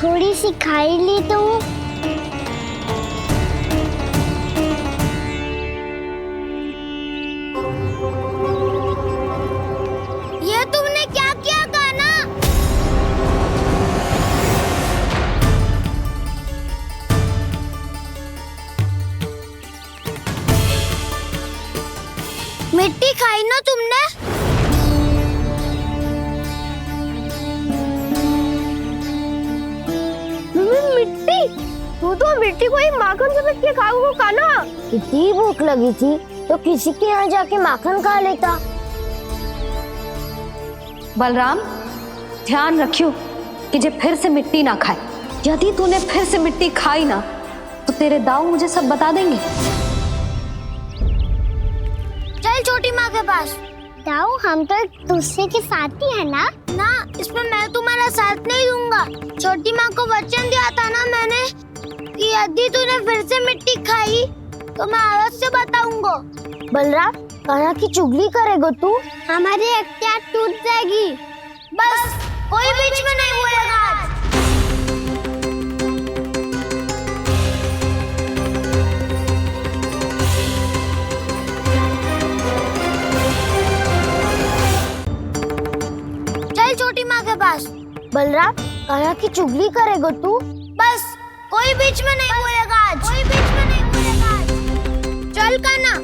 थोड़ी सी खाई ली तो ये तुमने क्या किया कान्हा? मिट्टी खाई ना तुमने? मिट्टी? तू तो मिट्टी को ही माखन समझ के खाओगे कान्हा। इतनी भूख लगी थी तो किसी के यहाँ जाके माखन खा लेता। बलराम, ध्यान रखियो कि जे फिर से मिट्टी ना खाए। यदि तूने फिर से मिट्टी खाई ना तो तेरे दाऊ मुझे सब बता देंगे। चल छोटी माँ के पास। दाऊ, हम तो एक दूसरे के साथी है ना? ना, इसमें मैं तुम्हारा साथ नहीं दूंगा। छोटी माँ को वचन दिया था ना मैंने कि यदि तूने फिर से मिट्टी खाई तो मैं आवाज से बताऊंगा। बलराम, कान्हा की चुगली करेगा तू? हमारी अख्तियार टूट जाएगी। बस कोई बीच में नहीं बोलेगा आज। चल छोटी माँ के पास। बलराम, कान्हा की चुगली करेगा तू? बस कोई बीच में नहीं बोलेगा आज। कोई बीच में नहीं बोलेगा आज। चल कान्हा।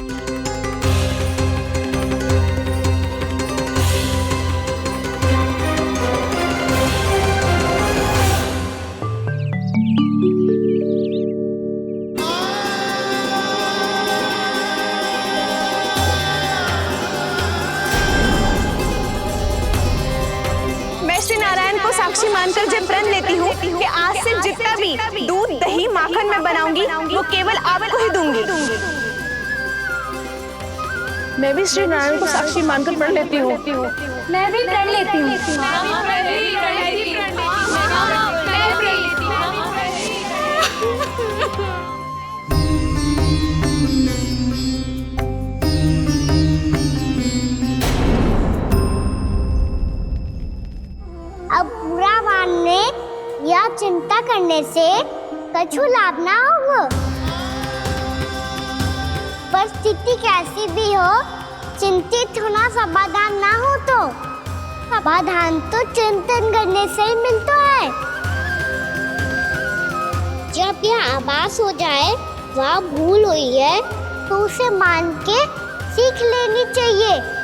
मैं श्री नारायण को साक्षी मानकर जब प्रण लेती हूँ कि आज से जितना भी दूध दही माखन मैं बनाऊंगी वो केवल आपको ही दूंगी। मैं भी श्री नारायण को साक्षी मानकर प्रण लेती हूँ। मैं भी प्रण लेती हूँ। अब बुरा मानने या चिंता करने से कछु लाभ ना होगा। परिस्थिति कैसी भी हो, चिंतित होना समाधान ना हो तो समाधान तो चिंतन करने से ही मिलता है। जब यह आभास हो जाए वह भूल हुई है तो उसे मान के सीख लेनी चाहिए।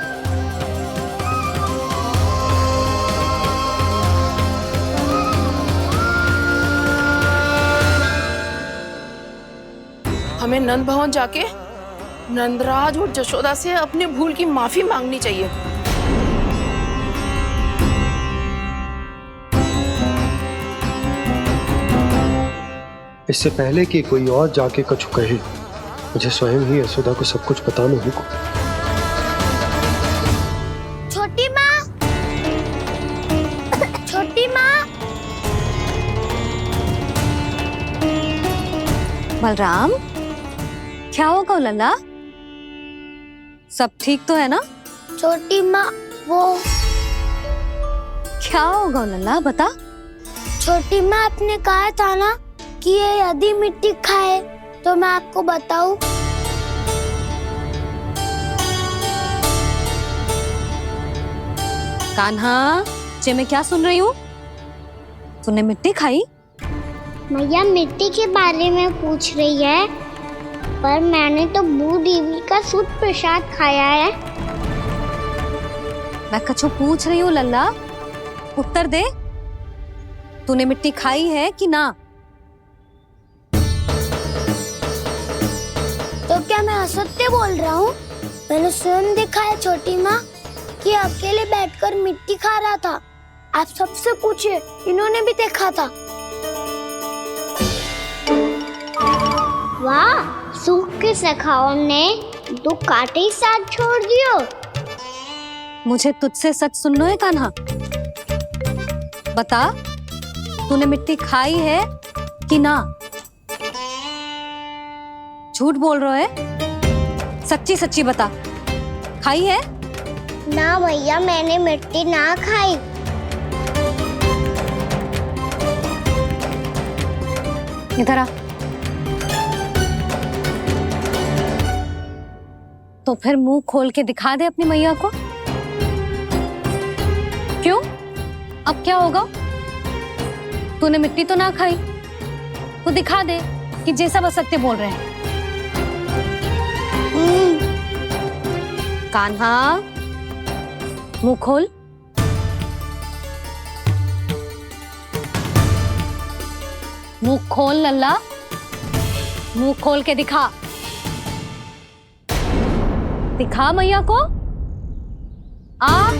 हमें नंद भवन जाके नंदराज और जशोदा से अपनी भूल की माफी मांगनी चाहिए। इससे पहले कि कोई और जाके कछु कहे, मुझे स्वयं ही यशोदा को सब कुछ बताना होगा। छोटी माँ, छोटी माँ। बलराम, क्या होगा लल्ला? सब ठीक तो है ना? छोटी माँ, वो क्या होगा लल्ला, बता। छोटी माँ, आपने कहा था ना कि ये यदि मिट्टी खाए तो मैं आपको बताऊं। कान्हा, जे मैं क्या सुन रही हूँ? तूने मिट्टी खाई? मैया मिट्टी के बारे में पूछ रही है, पर मैंने तो भू देवी का शुद्ध प्रसाद खाया है। मैं कछु पूछ रही हूँ लल्ला, उत्तर दे। तूने मिट्टी खाई है कि ना? तो क्या मैं असत्य बोल रहा हूँ? मैंने स्वयं देखा है छोटी माँ कि अकेले बैठकर मिट्टी खा रहा था। आप सबसे पूछिए, इन्होंने भी देखा था। वाह, सूख के सखाओं ने दो कांटे ही साथ छोड़ दियो। मुझे तुझसे सच सुनना है कान्हा। बता, तूने मिट्टी खाई है कि ना? झूठ बोल रहा है, सच्ची सच्ची बता, खाई है? ना भैया, मैंने मिट्टी ना खाई। इधर आ। तो फिर मुंह खोल के दिखा दे अपनी मैया को। क्यों? अब क्या होगा? तूने मिट्टी तो ना खाई, तो दिखा दे कि जैसा बस सत्य बोल रहे हैं। कान्हा, मुंह खोल। मुंह खोल लल्ला, मुंह खोल के दिखा। दिखा मैया को। आ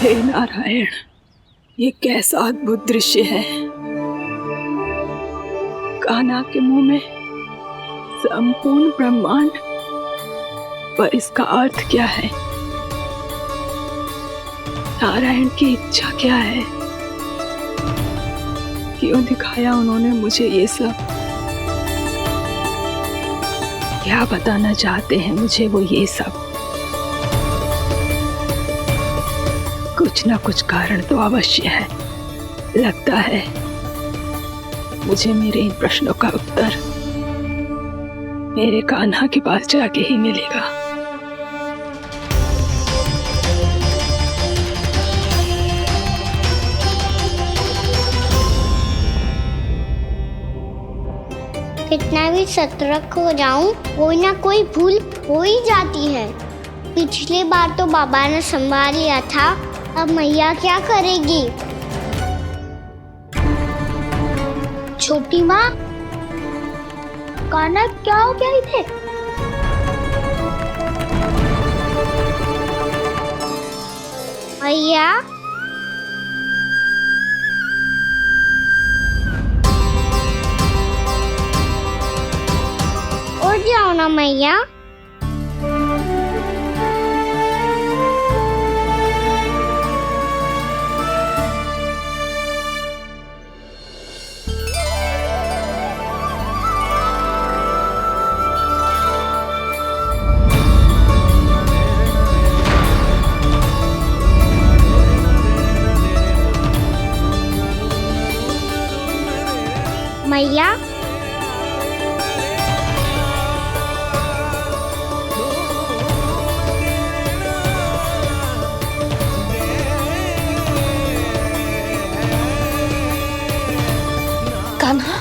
हे नारायण, ये कैसा अद्भुत दृश्य है। कान्हा के मुंह में संपूर्ण ब्रह्मांड, पर इसका अर्थ क्या है? नारायण की इच्छा क्या है? क्यों दिखाया उन्होंने मुझे ये सब? क्या बताना चाहते हैं मुझे वो ये सब? कुछ ना कुछ कारण तो अवश्य है। लगता है मुझे मेरे इन प्रश्नों का उत्तर मेरे कान्हा के पास जाके ही मिलेगा। कितना भी सतर्क हो जाऊं, कोई ना कोई भूल हो ही जाती है। पिछली बार तो बाबा ने संभाल लिया था, अब मैया क्या करेगी? छोटी माँ, कान्हा क्या हो गया इधर? मैया, उठ जाओ ना मैया। मैया, कान्हा,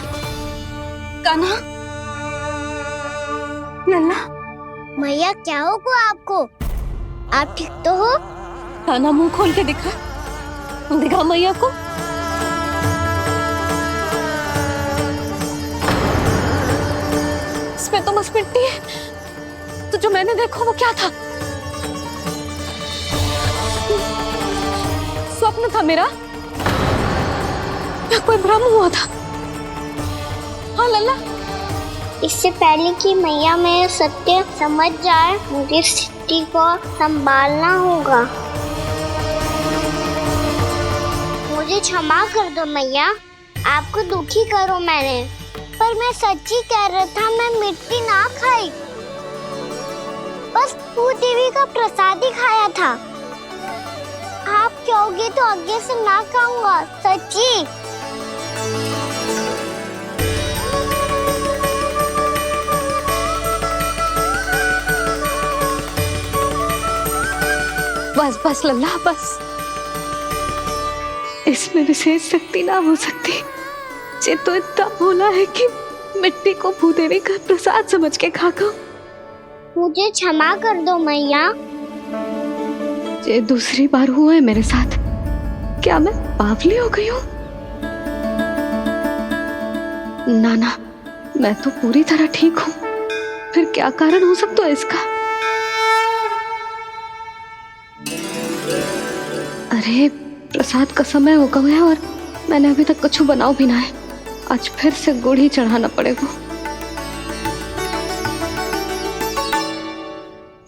कान्हा, लल्ला, मैया क्या होगा आपको? आप ठीक तो हो? कान्हा मुंह खोल के दिखा, दिखा मैया को। इसमें तो बस मिट्टी है, तो जो मैंने देखा वो क्या था? स्वप्न था मेरा या कोई भ्रम हुआ था? हाँ लल्ला, इससे पहले कि मैया मेरे सत्य समझ जाए, मुझे स्थिति को संभालना होगा। मुझे क्षमा कर दो मैया, आपको दुखी करो मैंने, पर मैं सच्ची कह रहा था, मैं मिट्टी ना खाई, बस भूत देवी का प्रसाद ही खाया था। आप कहोगे तो आगे से ना खाऊंगा, सच्ची। बस बस लल्ला, बस। इसमें विशेष शक्ति ना हो सकती। ये तो इतना भोला है कि मिट्टी को भूदेवी का प्रसाद समझ के खा गो। मुझे क्षमा कर दो मैया। ये दूसरी बार हुआ है मेरे साथ। क्या मैं बावली हो गई हूँ? ना ना, मैं तो पूरी तरह ठीक हूँ। फिर क्या कारण हो सकता है इसका? अरे प्रसाद का समय हो गया है और मैंने अभी तक कुछ बनाओ भी ना है। आज फिर से गुड़ ही चढ़ाना पड़ेगा।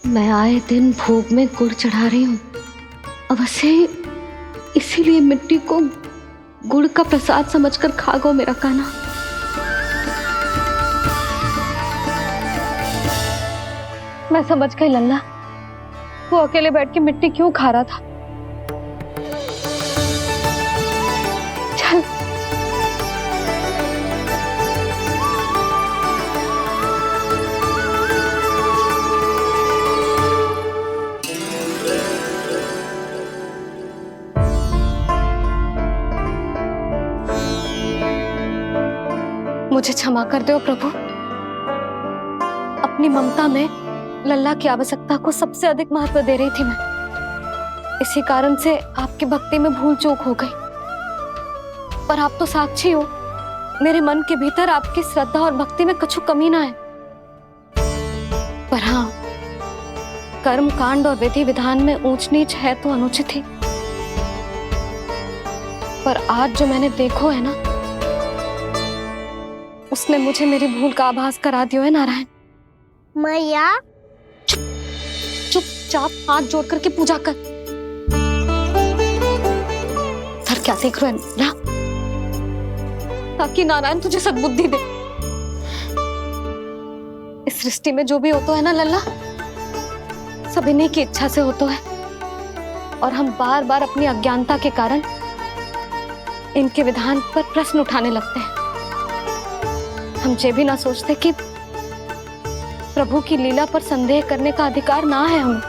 मैं आए दिन भोग में गुड़ चढ़ा रही हूँ, अवश्य इसीलिए मिट्टी को गुड़ का प्रसाद समझकर खा गो मेरा कान्हा। मैं समझ गई लल्ला, वो अकेले बैठ के मिट्टी क्यों खा रहा था। चल मुझे क्षमा कर दो प्रभु। अपनी ममता में लल्ला की आवश्यकता को सबसे अधिक महत्व दे रही थी मैं। इसी कारण से आपकी भक्ति में भूल चूक हो गई। पर आप तो साक्षी हो, मेरे मन के भीतर आपकी श्रद्धा और भक्ति में कुछ कमी ना है। पर हाँ, कर्म कांड और विधि विधान में ऊंच नीच है तो अनुचित ही। पर आज जो मैंने देखो है ना, उसने मुझे मेरी भूल का आभास करा दिया है नारायण। मैया चुपचाप हाथ जोड़ करके पूजा कर। सर क्या देख रहे हैं ना? ताकि नारायण तुझे सद्बुद्धि दे। इस सृष्टि में जो भी होता है ना लल्ला, सब इन्हीं की इच्छा से होता है। और हम बार बार अपनी अज्ञानता के कारण इनके विधान पर प्रश्न उठाने लगते हैं। हम ये भी ना सोचते कि प्रभु की लीला पर संदेह करने का अधिकार ना है हमें।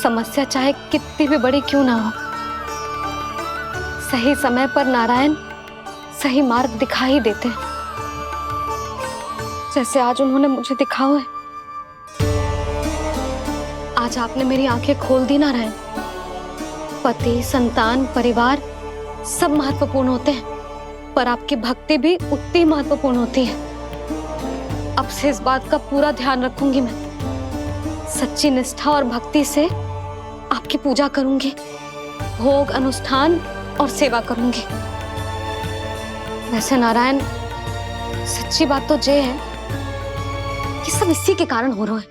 समस्या चाहे कितनी भी बड़ी क्यों ना हो, सही समय पर नारायण सही मार्ग दिखा ही देते हैं, जैसे आज उन्होंने मुझे दिखाओ है। आज आपने मेरी आंखें खोल दी नारायण। पति, संतान, परिवार सब महत्वपूर्ण होते हैं, पर आपकी भक्ति भी उतनी महत्वपूर्ण होती है। अब से इस बात का पूरा ध्यान रखूंगी मैं। सच्ची निष्ठा और भक्ति से आपकी पूजा करूंगी, भोग, अनुष्ठान और सेवा करूंगी। वैसे नारायण, सच्ची बात तो ये है कि सब इसी के कारण हो रहा है।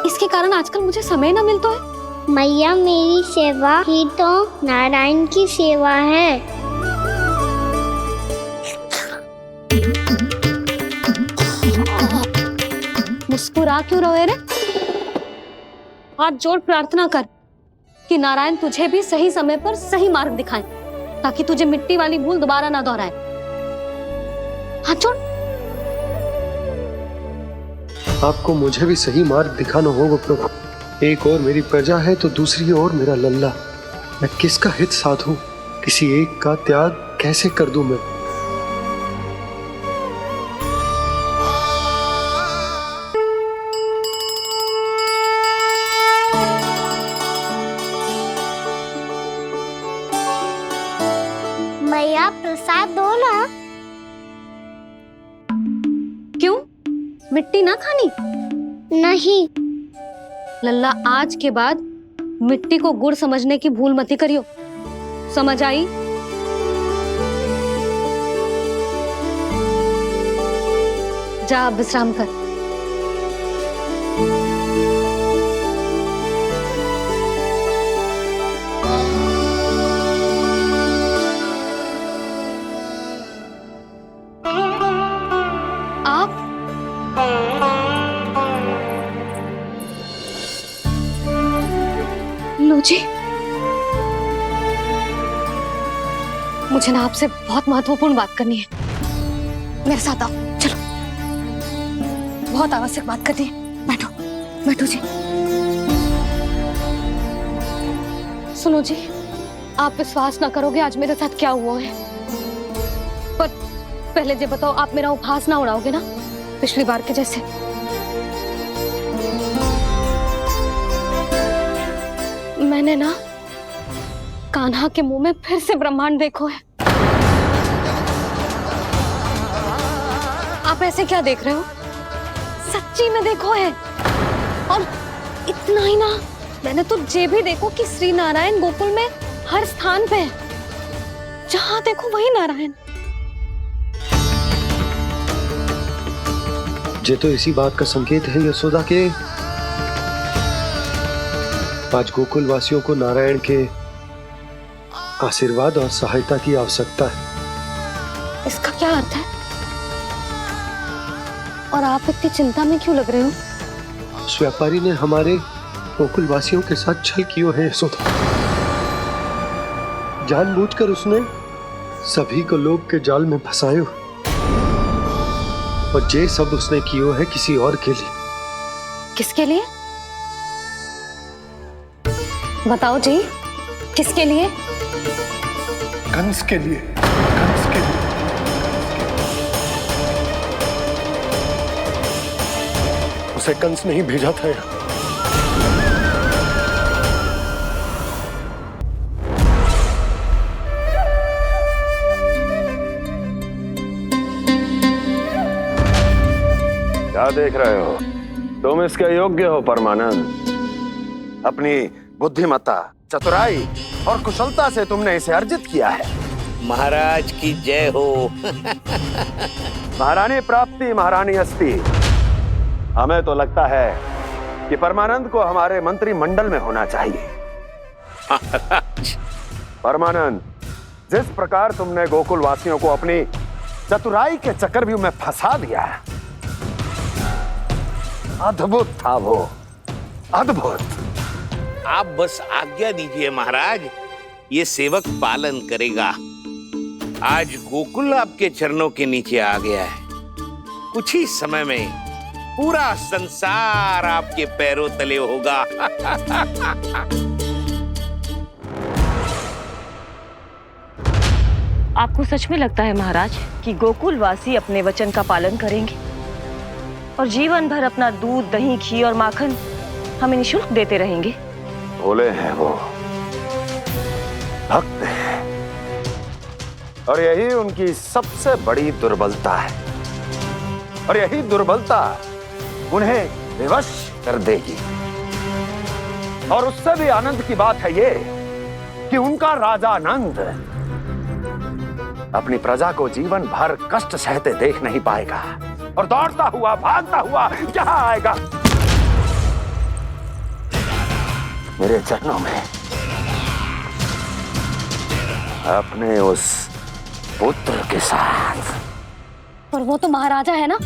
इसके कारण आजकल मुझे समय ना मिलता है। मैया, मेरी सेवा ही तो नारायण की सेवा है। मुस्कुरा क्यों रहे रे? हाथ जोड़ प्रार्थना कर कि नारायण तुझे भी सही समय पर सही मार्ग दिखाएं, ताकि तुझे मिट्टी वाली भूल दोबारा ना दोहराए। हाथ जोड़। आपको मुझे भी सही मार्ग दिखाना होगा प्रभु। एक और मेरी प्रजा है तो दूसरी ओर मेरा लल्ला। मैं किसका हित साधूं? किसी एक का त्याग कैसे कर दूं मैं? मैया प्रसाद दो ना। क्यों? मिट्टी ना खानी? नहीं। लल्ला, आज के बाद मिट्टी को गुड़ समझने की भूल मत करियो, समझ आई? जा अब विश्राम कर। आप लो जी, मुझे ना आपसे बहुत महत्वपूर्ण बात करनी है। मेरे साथ आओ, चलो। बहुत आवश्यक बात करनी है। बैठो, बैठो जी। सुनो जी, आप विश्वास ना करोगे आज मेरे साथ क्या हुआ है। पर पहले ये बताओ, आप मेरा उपहास ना उड़ाओगे ना पिछली बार के जैसे? मैंने ना कान्हा के मुंह में फिर से ब्रह्मांड देखो है। आप ऐसे क्या देख रहे हो? सच्ची में देखो है। और इतना ही ना, मैंने तो ये भी देखो कि श्री नारायण गोकुल में हर स्थान पे है, जहां देखो वही नारायण। ये तो इसी बात का संकेत है यशोदा के आज गोकुल वासियों को नारायण के आशीर्वाद और सहायता की आवश्यकता है। इसका क्या अर्थ है? और आप इतनी चिंता में क्यों लग रहे हो? उस व्यापारी ने हमारे गोकुल वासियों के साथ छल किया है यशोदा। जानबूझकर उसने सभी को लोभ के जाल में फंसायो, और ये सब उसने किया है किसी और के लिए। किसके लिए? बताओ जी, किसके लिए? कंस के लिए। कंस के लिए। उसे कंस नहीं भेजा था यहाँ। क्या देख रहे हो? तुम इसके योग्य हो परमानंद। अपनी बुद्धिमत्ता, चतुराई और कुशलता से तुमने इसे अर्जित किया है। महाराज की जय हो। महारानी प्राप्ति महारानी अस्ति। हमें तो लगता है कि परमानंद को हमारे मंत्रिमंडल में होना चाहिए। परमानंद, जिस प्रकार तुमने गोकुल वासियों को अपनी चतुराई के चक्रव्यूह में फंसा दिया, अद्भुत था वो, अद्भुत। आप बस आज्ञा दीजिए महाराज, ये सेवक पालन करेगा। आज गोकुल आपके चरणों के नीचे आ गया है। कुछ ही समय में पूरा संसार आपके पैरों तले होगा। आपको सच में लगता है महाराज कि गोकुल वासी अपने वचन का पालन करेंगे और जीवन भर अपना दूध, दही, घी और माखन हमें निःशुल्क देते रहेंगे? भोले हैं वो, भक्त हैं, और यही उनकी सबसे बड़ी दुर्बलता है। और यही दुर्बलता उन्हें विवश कर देगी। और उससे भी आनंद की बात है ये कि उनका राजा नंद अपनी प्रजा को जीवन भर कष्ट सहते देख नहीं पाएगा और दौड़ता हुआ, भागता हुआ यहाँ आएगा मेरे चरणों में, अपने उस पुत्र के साथ। पर वो तो महाराजा है ना,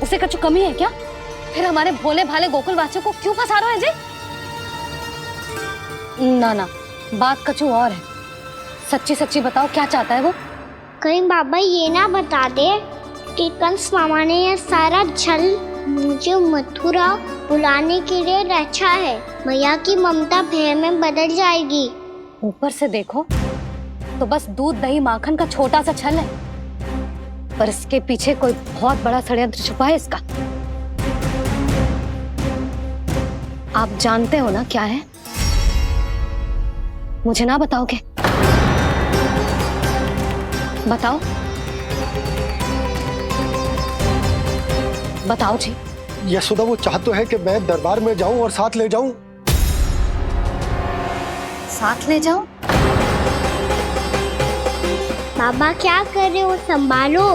उसे कुछ कमी है क्या? फिर हमारे भोले भाले गोकुल वासियों को क्यों फंसा रहे हैं जी? ना ना, बात कछु और है। सच्ची सच्ची बताओ, क्या चाहता है वो? कहीं बाबा ये ना बता दे कि कंस मामा ने यह सारा छल मुझे मथुरा बुलाने के लिए रचा है। मैया की ममता भय में बदल जाएगी। ऊपर से देखो तो बस दूध दही माखन का छोटा सा छल है, पर इसके पीछे कोई बहुत बड़ा षड्यंत्र छुपा है इसका। आप जानते हो ना क्या है? मुझे ना बताओगे? बताओ, बताओ जी। यशोदा, वो चाह तो है कि मैं दरबार में जाऊं और साथ ले जाऊं। साथ ले जाओ? बाबा क्या कर रहे हो, संभालो।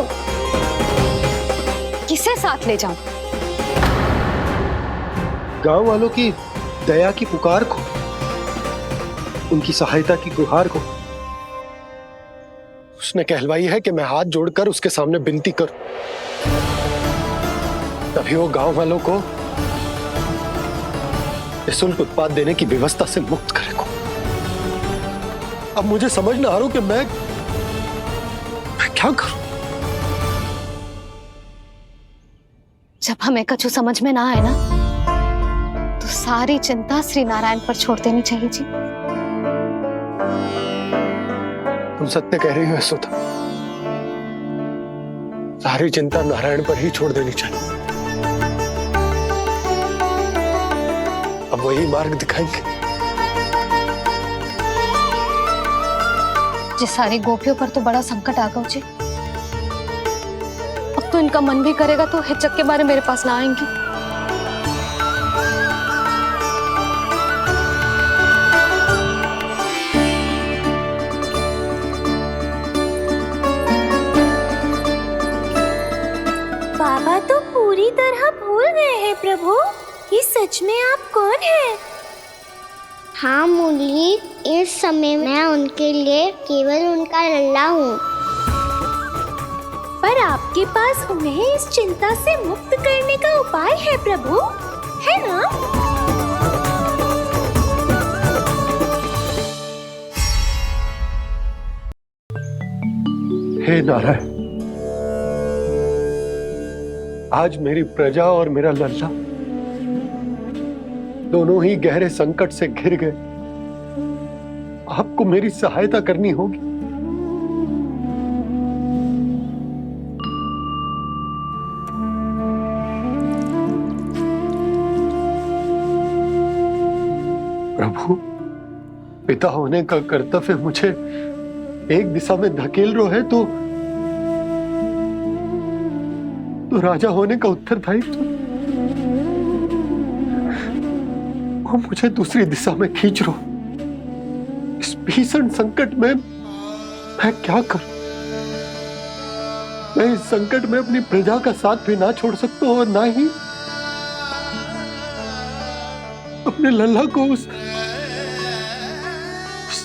किसे साथ ले जाऊं? गांव वालों की दया की पुकार को, उनकी सहायता की गुहार को। उसने कहलवाई है कि मैं हाथ जोड़कर उसके सामने विनती करूं, तभी वो गांव वालों को निःशुल्क उत्पाद देने की व्यवस्था से मुक्त करेगा। अब मुझे समझ ना आ रहा कि मैं क्या करूं। जब हमें कछु समझ में ना आए ना, तो सारी चिंता श्री नारायण पर छोड़ देनी चाहिए जी। तुम सत्य कह रही हो यशोदा, सारी चिंता नारायण पर ही छोड़ देनी चाहिए। अब वही मार्ग दिखाएंगे। जिस सारी गोपियों पर तो बड़ा संकट आ गया जी। अब तो इनका मन भी करेगा तो हिचक के बारे मेरे पास ना आएंगी। बाबा तो पूरी तरह भूल गए हैं प्रभु, ये सच में आप कौन हैं? हाँ मुरली, इस समय मैं उनके लिए केवल उनका लल्ला हूँ। पर आपके पास उन्हें इस चिंता से मुक्त करने का उपाय है प्रभु, है ना? हे नारायण, आज मेरी प्रजा और मेरा लल्ला दोनों ही गहरे संकट से घिर गए। आपको मेरी सहायता करनी होगी। प्रभु, पिता होने का कर्तव्य मुझे एक दिशा में धकेल रहा है तो राजा होने का उत्तरदायित्व वो मुझे दूसरी दिशा में खींच रहा। इस भीषण संकट में मैं क्या करूं? मैं इस संकट में अपनी प्रजा का साथ भी ना छोड़ सकता हूं और ना ही अपने लल्ला को उस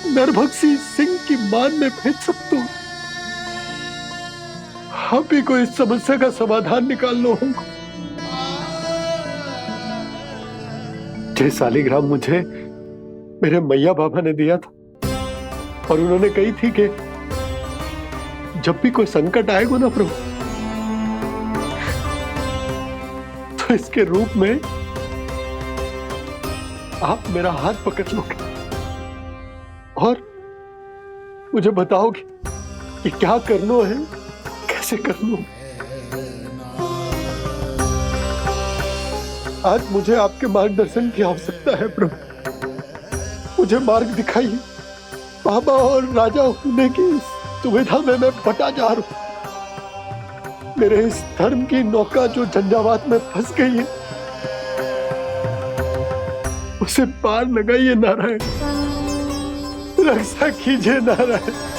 नरभक्षी सिंह की मान में भेज सकता हूं। आप ही को इस समस्या का समाधान निकालना होगा। जे शालिग्राम मुझे मेरे मैया बाबा ने दिया था और उन्होंने कही थी कि जब भी कोई संकट आएगा ना प्रभु, तो इसके रूप में आप मेरा हाथ पकड़ लोगे और मुझे बताओगे कि क्या करना है, कैसे करना है। आज मुझे आपके मार्गदर्शन की आवश्यकता है प्रभु। मुझे मार्ग दिखाइए। बाबा और राजा होने की सुविधा में मैं बटा जा रहा हूं। मेरे इस धर्म की नौका जो झंझावात में फंस गई है, उसे पार लगाइए नारायण, रक्षा कीजिए नारायण।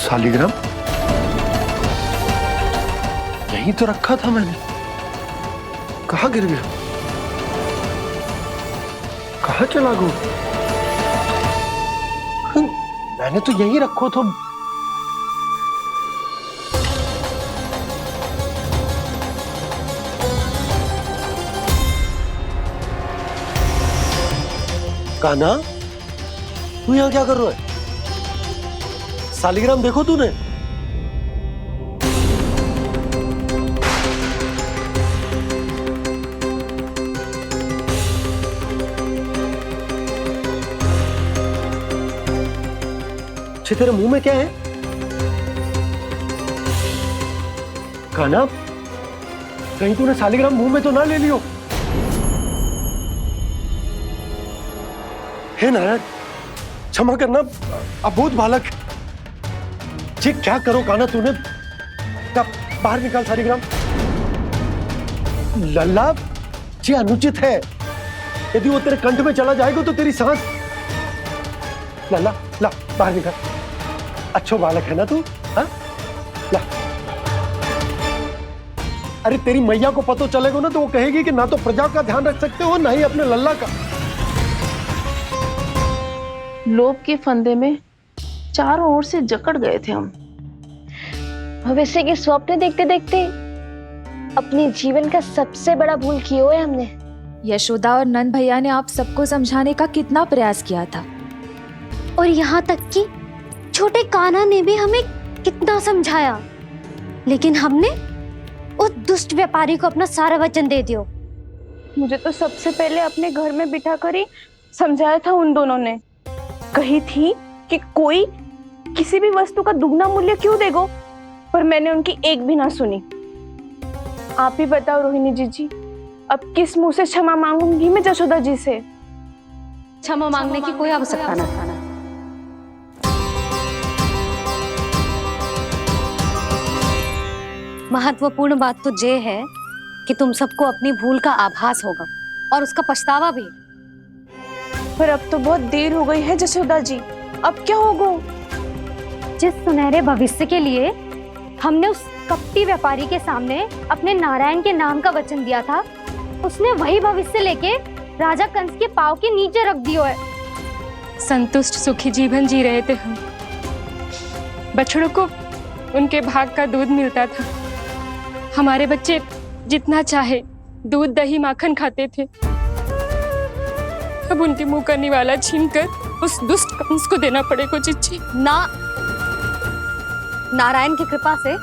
शालिग्राम यहीं तो रखा था मैंने, कहाँ गिर गया, कहाँ चला गया? मैंने तो यही रखो तो। कान्हा, तू यहाँ क्या कर रहा है? सालिग्राम देखो तूने? अच्छे, तेरे मुंह में क्या है? कान्हा, कहीं तूने सालिग्राम मुंह में तो ना ले लियो? हे नारायण, क्षमा करना, अबोध बालक। जी क्या करो कान्हा तूने? कब बाहर निकाल सालिग्राम। लल्ला, जी अनुचित है। यदि वो तेरे कंठ में चला जाएगा तो तेरी सांस। लल्ला, ला बाहर निकाल। अच्छो बालक है ना तू? हाँ, ला। अरे तेरी मैया को पता चलेगा ना तो वो कहेगी कि ना तो प्रजा का ध्यान रख सकते हो ना ही अपने लल्ला का। लोभ के फंदे में चारों ओर से जकड़ गए थे हम। भविष्य के स्वप्न देखते देखते अपने जीवन का सबसे बड़ा भूल किया है हमने। यशोदा और नंद भैया ने आप सबको समझाने का कितना प्रयास किया था, और यहाँ तक कि छोटे कान्हा ने भी हमें कितना समझाया, लेकिन हमने उस दुष्ट व्यापारी को अपना सारा वचन दे दिया। मुझे तो सबसे पहले अपने घर में बिठा कर ही समझाया था उन दोनों ने। कही थी कि कोई किसी भी वस्तु का दुगना मूल्य क्यों देगा, पर मैंने उनकी एक भी ना सुनी। आप ही बताओ रोहिणी जी, अब किस मुंह से क्षमा मांगूंगी मैं जशोदा जी से? क्षमा मांगने की कोई आवश्यकता ना था। महत्वपूर्ण बात तो ये है कि तुम सबको अपनी भूल का आभास होगा और उसका पछतावा भी। पर अब तो बहुत देर हो गई है जशोदा जी, अब क्या होगा? जिस सुनहरे भविष्य के लिए हमने उस कपटी व्यापारी के सामने अपने नारायण के नाम का वचन दिया था, उसने वही भविष्य लेके राजा कंस के पांव के नीचे रख दिया है। संतुष्ट सुखी जीवन जी रहे थे हम। बछड़ों को उनके भाग का दूध मिलता था। हमारे बच्चे जितना चाहे दूध दही माखन खाते थे। अब उनके मुंह का निवाला छीनकर उस दुष्ट कंस को देना पड़ेगा चिच्ची। ना, नारायण की कृपा से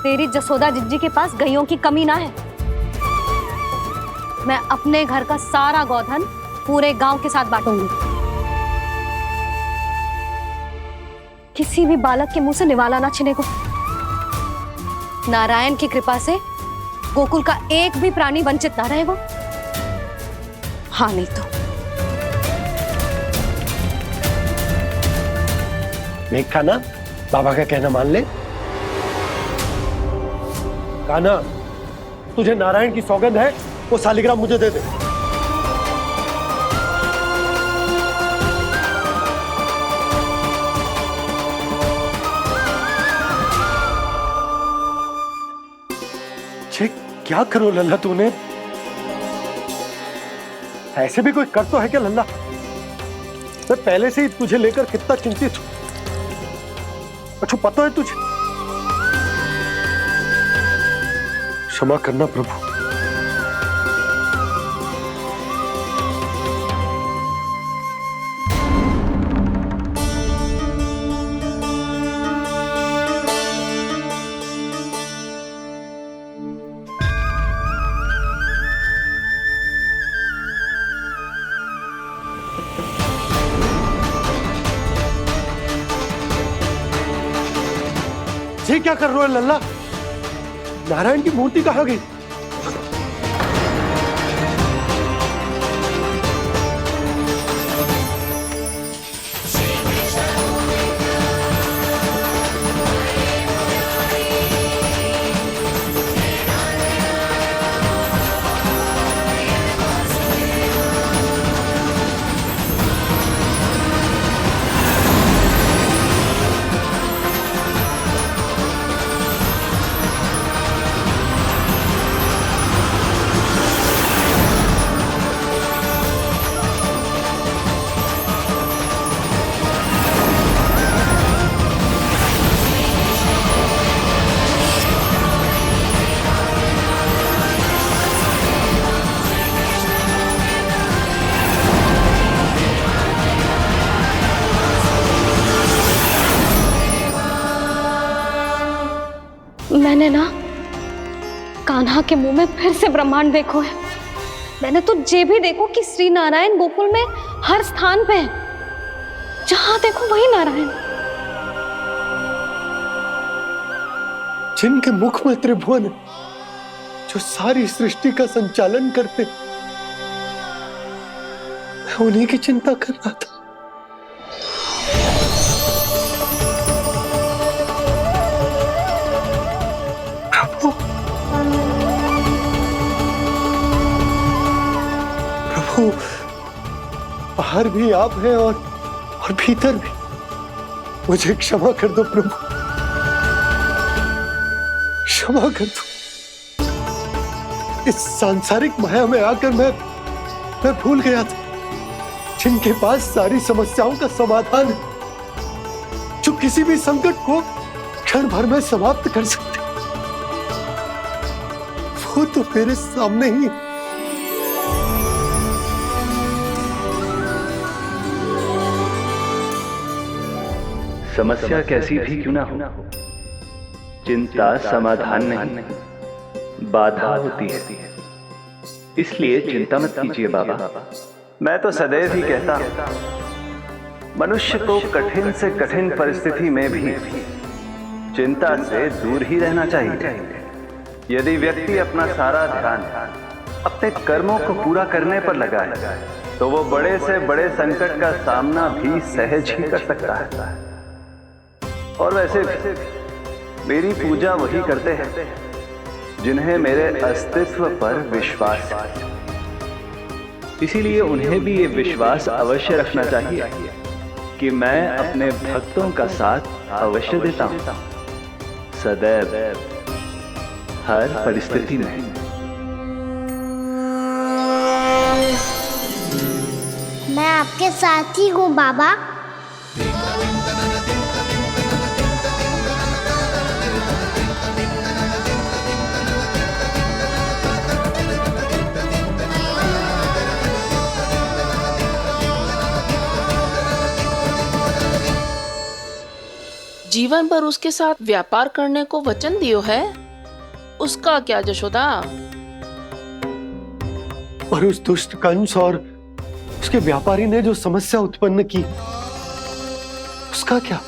तेरी जसोदा जिज्जी के पास गैयों की कमी ना है। मैं अपने घर का सारा गोधन पूरे गांव के साथ बांटूंगी। किसी भी बालक के मुंह से निवाला ना छिने को। नारायण की कृपा से गोकुल का एक भी प्राणी वंचित ना रहेगा। हाँ नहीं तो देख कान्हा, बाबा का कहना मान ले। कान्हा, तुझे नारायण की सौगंध है, वो सालिग्राम मुझे दे दे। क्या करो लल्ला तूने? ऐसे भी कोई कर तो है क्या लल्ला? मैं पहले से ही तुझे लेकर कितना चिंतित हूं। अच्छा पता है तुझे? क्षमा करना प्रभु। ये क्या कर रहे हो लल्ला? नारायण की मूर्ति कहाँ गई? मैंने ना कान्हा के मुंह में फिर से ब्रह्मांड देखो है। मैंने तो ये भी देखो कि श्री नारायण गोकुल में हर स्थान पे है, जहां देखो वही नारायण। जिनके मुख में त्रिभुवन है, जो सारी सृष्टि का संचालन करते, मैं उन्हीं की चिंता कर रहा था। प्रभु, प्रभु, बाहर भी आप हैं और भीतर भी। मुझे क्षमा कर दो प्रभु, क्षमा कर दो। इस सांसारिक माया में आकर मैं भूल गया था जिनके पास सारी समस्याओं का समाधान है, जो किसी भी संकट को क्षण भर में समाप्त कर सकते, वो तो मेरे सामने ही है। समस्या कैसी भी क्यों ना हो, चिंता समाधान नहीं, बाधा होती है। इसलिए चिंता मत कीजिए बाबा। मैं तो सदैव ही कहता हूं, मनुष्य को कठिन से कठिन परिस्थिति में भी चिंता से दूर ही रहना चाहिए। यदि व्यक्ति अपना सारा ध्यान अपने कर्मों को पूरा करने पर लगाए, तो वो बड़े से बड़े संकट का सामना भी सहज ही कर सकता है। और वैसे भी मेरी पूजा वही करते हैं जिन्हें मेरे अस्तित्व पर विश्वास है। इसीलिए उन्हें भी ये विश्वास अवश्य रखना चाहिए कि मैं अपने भक्तों का साथ अवश्य देता हूं, सदैव, हर परिस्थिति में। मैं आपके साथ ही हूँ बाबा। जीवन भर उसके साथ व्यापार करने को वचन दियो है, उसका क्या जशोदा? और उस दुष्ट कंस और उसके व्यापारी ने जो समस्या उत्पन्न की, उसका क्या?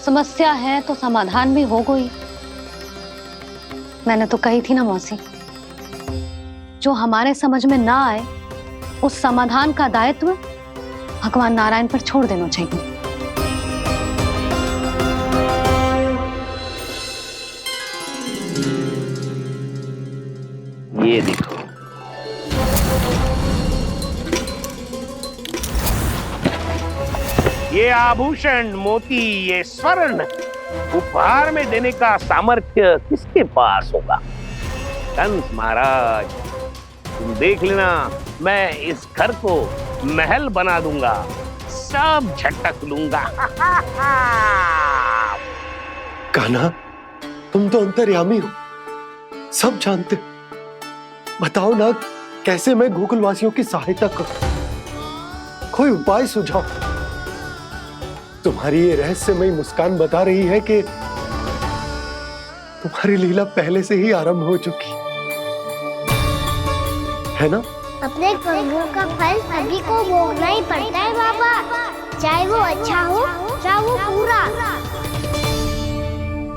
समस्या है तो समाधान भी हो गई। मैंने तो कही थी ना मौसी, जो हमारे समझ में ना आए उस समाधान का दायित्व भगवान नारायण पर छोड़ देना चाहिए। ये देखो, ये आभूषण, मोती, ये स्वर्ण उपहार में देने का सामर्थ्य किसके पास होगा? कंस महाराज, तुम देख लेना, मैं इस घर को महल बना दूंगा, सब झटक लूंगा। कान्हा, तुम तो अंतर्यामी हो, सब जानते हो। बताओ ना, कैसे मैं गोकुलवासियों की सहायता करूं? कोई उपाय सुझाओ। तुम्हारी ये रहस्यमयी मुस्कान बता रही है कि तुम्हारी लीला पहले से ही आरंभ हो चुकी है ना? अपने कर्मों का फल सभी को भोगना ही पड़ता है बाबा, चाहे वो अच्छा हो चाहे वो बुरा।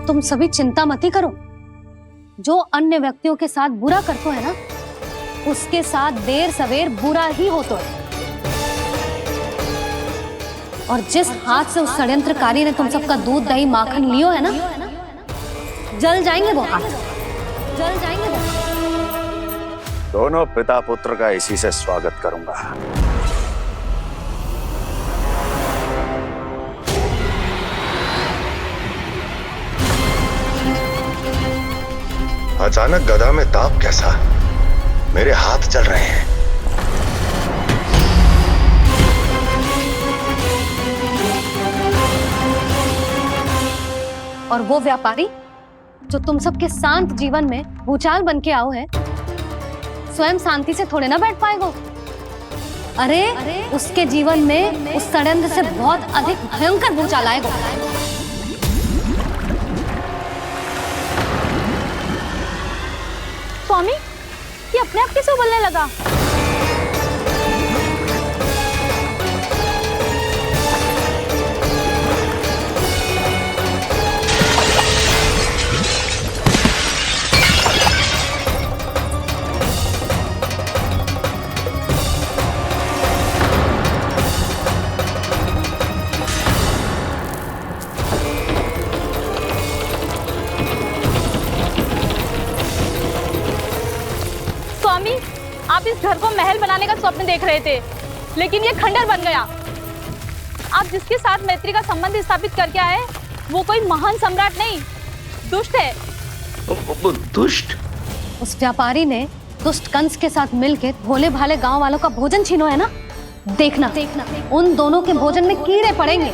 तुम सभी चिंता मत ही करो। जो अन्य व्यक्तियों के साथ बुरा करते है ना, उसके साथ देर सवेर बुरा ही होता है। और जिस हाथ से उस षड्यंत्रकारी ने तुम सबका दूध दही माखन लियो है ना, जल जाएंगे वो हाथ, जल जाएंगे वो। दोनों पिता पुत्र का इसी से स्वागत करूंगा। अचानक गदा में ताप कैसा? मेरे हाथ चल रहे हैं। और वो व्यापारी जो तुम सबके शांत जीवन में भूचाल बन के आओ है, स्वयं शांति से थोड़े ना बैठ पाएगा। अरे उसके जीवन में उस षड्यंत्र से बहुत अधिक भयंकर भूचाल आएगा। अपने आप कैसे उबलने लगा? आप इस घर को महल बनाने का स्वप्न देख रहे थे, लेकिन ये खंडर बन गया। आप जिसके साथ मैत्री का संबंध स्थापित करके आए, वो कोई महान सम्राट नहीं, दुष्ट है। दुष्ट? उस व्यापारी ने दुष्ट कंस के साथ मिलकर भोले भाले गांव वालों का भोजन छीनो है ना। देखना उन दोनों के भोजन में कीड़े पड़ेंगे।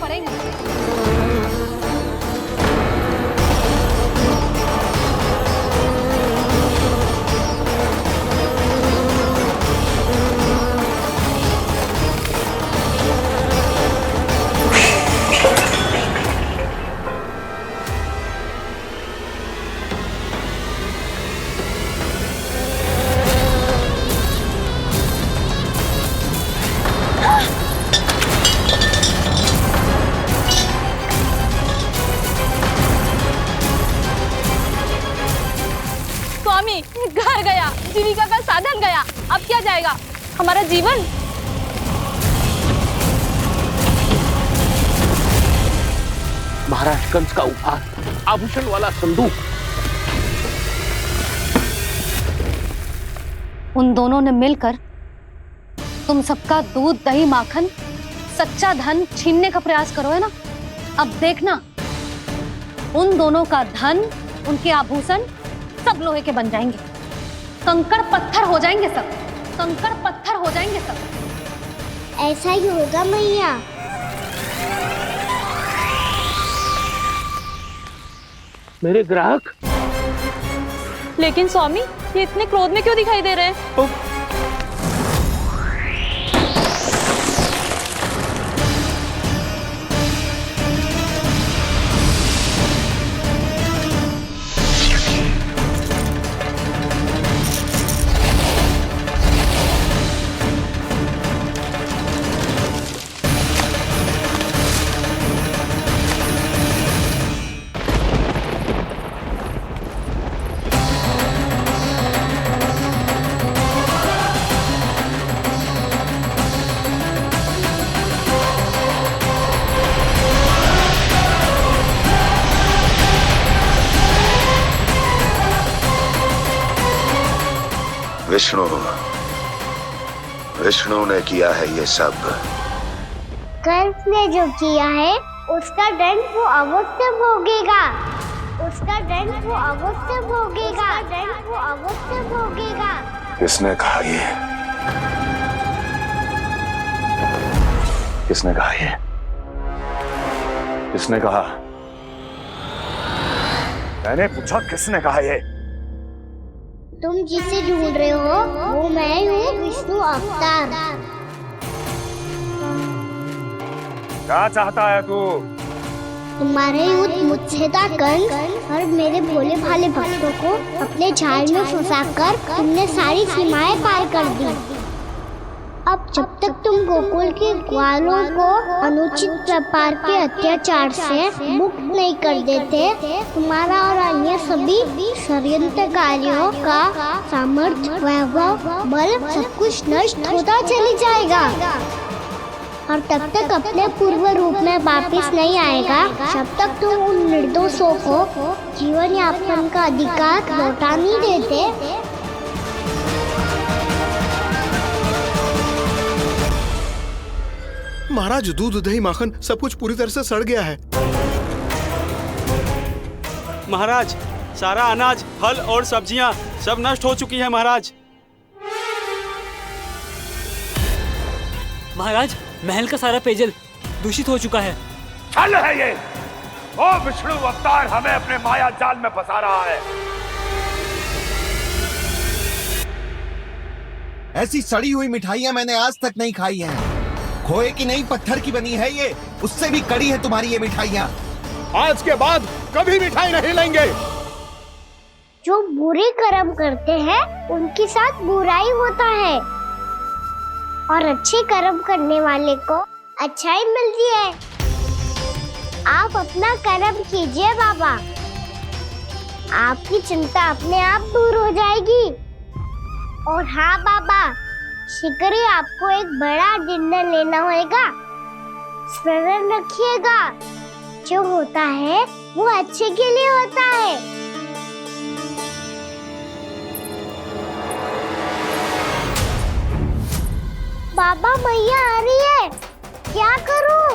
घर गया, जीविका का साधन गया, अब क्या जाएगा हमारा जीवन? महाराज कंस का उपहार, आभूषण वाला संदूक। उन दोनों ने मिलकर तुम सबका दूध, दही, माखन, सच्चा धन छीनने का प्रयास करो है ना। अब देखना उन दोनों का धन, उनके आभूषण सब लोहे के बन जाएंगे, कंकड़ पत्थर हो जाएंगे सब, कंकड़ पत्थर हो जाएंगे सब। ऐसा ही होगा मैया। मेरे ग्राहक? लेकिन स्वामी, ये इतने क्रोध में क्यों दिखाई दे रहे हैं? विष्णु ने किया है ये सब। कंस ने जो किया है उसका दंड वो अवश्य भोगेगा, उसका दंड वो अवश्य भोगेगा, दंड वो अवश्य भोगेगा। किसने कहा ये? किसने कहा ये? किसने कहा? मैंने पूछा किसने कहा ये? तुम जिसे ढूंढ रहे हो वो मैं हूँ, विष्णु अवतार। क्या चाहता है तू? तुम्हारे युद्ध मुझसे था कंस, और मेरे भोले भाले भक्तों को अपने जाल में फंसाकर तुमने सारी सीमाएं पार कर दी। अब जब तक तुम गोकुल के ग्वालों को अनुचित प्रकार के अत्याचार से मुक्त नहीं कर देते, तुम्हारा और अन्य सभी षड्यंत्रकारियों का सामर्थ्य, वैभव, बल सब कुछ नष्ट होता चली जाएगा, और तब तक अपने पूर्व रूप में वापस नहीं आएगा जब तक तुम उन निर्दोषों को जीवन यापन का अधिकार लौटा नहीं देते। महाराज, दूध, दही, माखन सब कुछ पूरी तरह से सड़ गया है। महाराज, सारा अनाज, फल और सब्जियां सब नष्ट हो चुकी हैं महाराज। महाराज, महल का सारा पेयजल दूषित हो चुका है। छल है ये। ओ विष्णु अवतार हमें अपने माया जाल में फंसा रहा है। ऐसी सड़ी हुई मिठाइयां मैंने आज तक नहीं खाई हैं। खोए की नहीं, पत्थर की बनी है ये, उससे भी कड़ी है तुम्हारी ये मिठाइयां। आज के बाद कभी मिठाई नहीं लेंगे। जो बुरे कर्म करते हैं उनके साथ बुराई होता है और अच्छे कर्म करने वाले को अच्छाई मिलती है। आप अपना कर्म कीजिए बाबा, आपकी चिंता अपने आप दूर हो जाएगी। और हाँ बाबा, शीघ्र ही आपको एक बड़ा डिनर लेना होगा। स्मरण रखिएगा, जो होता है वो अच्छे के लिए होता है। बाबा मैया आ रही है, क्या करूं?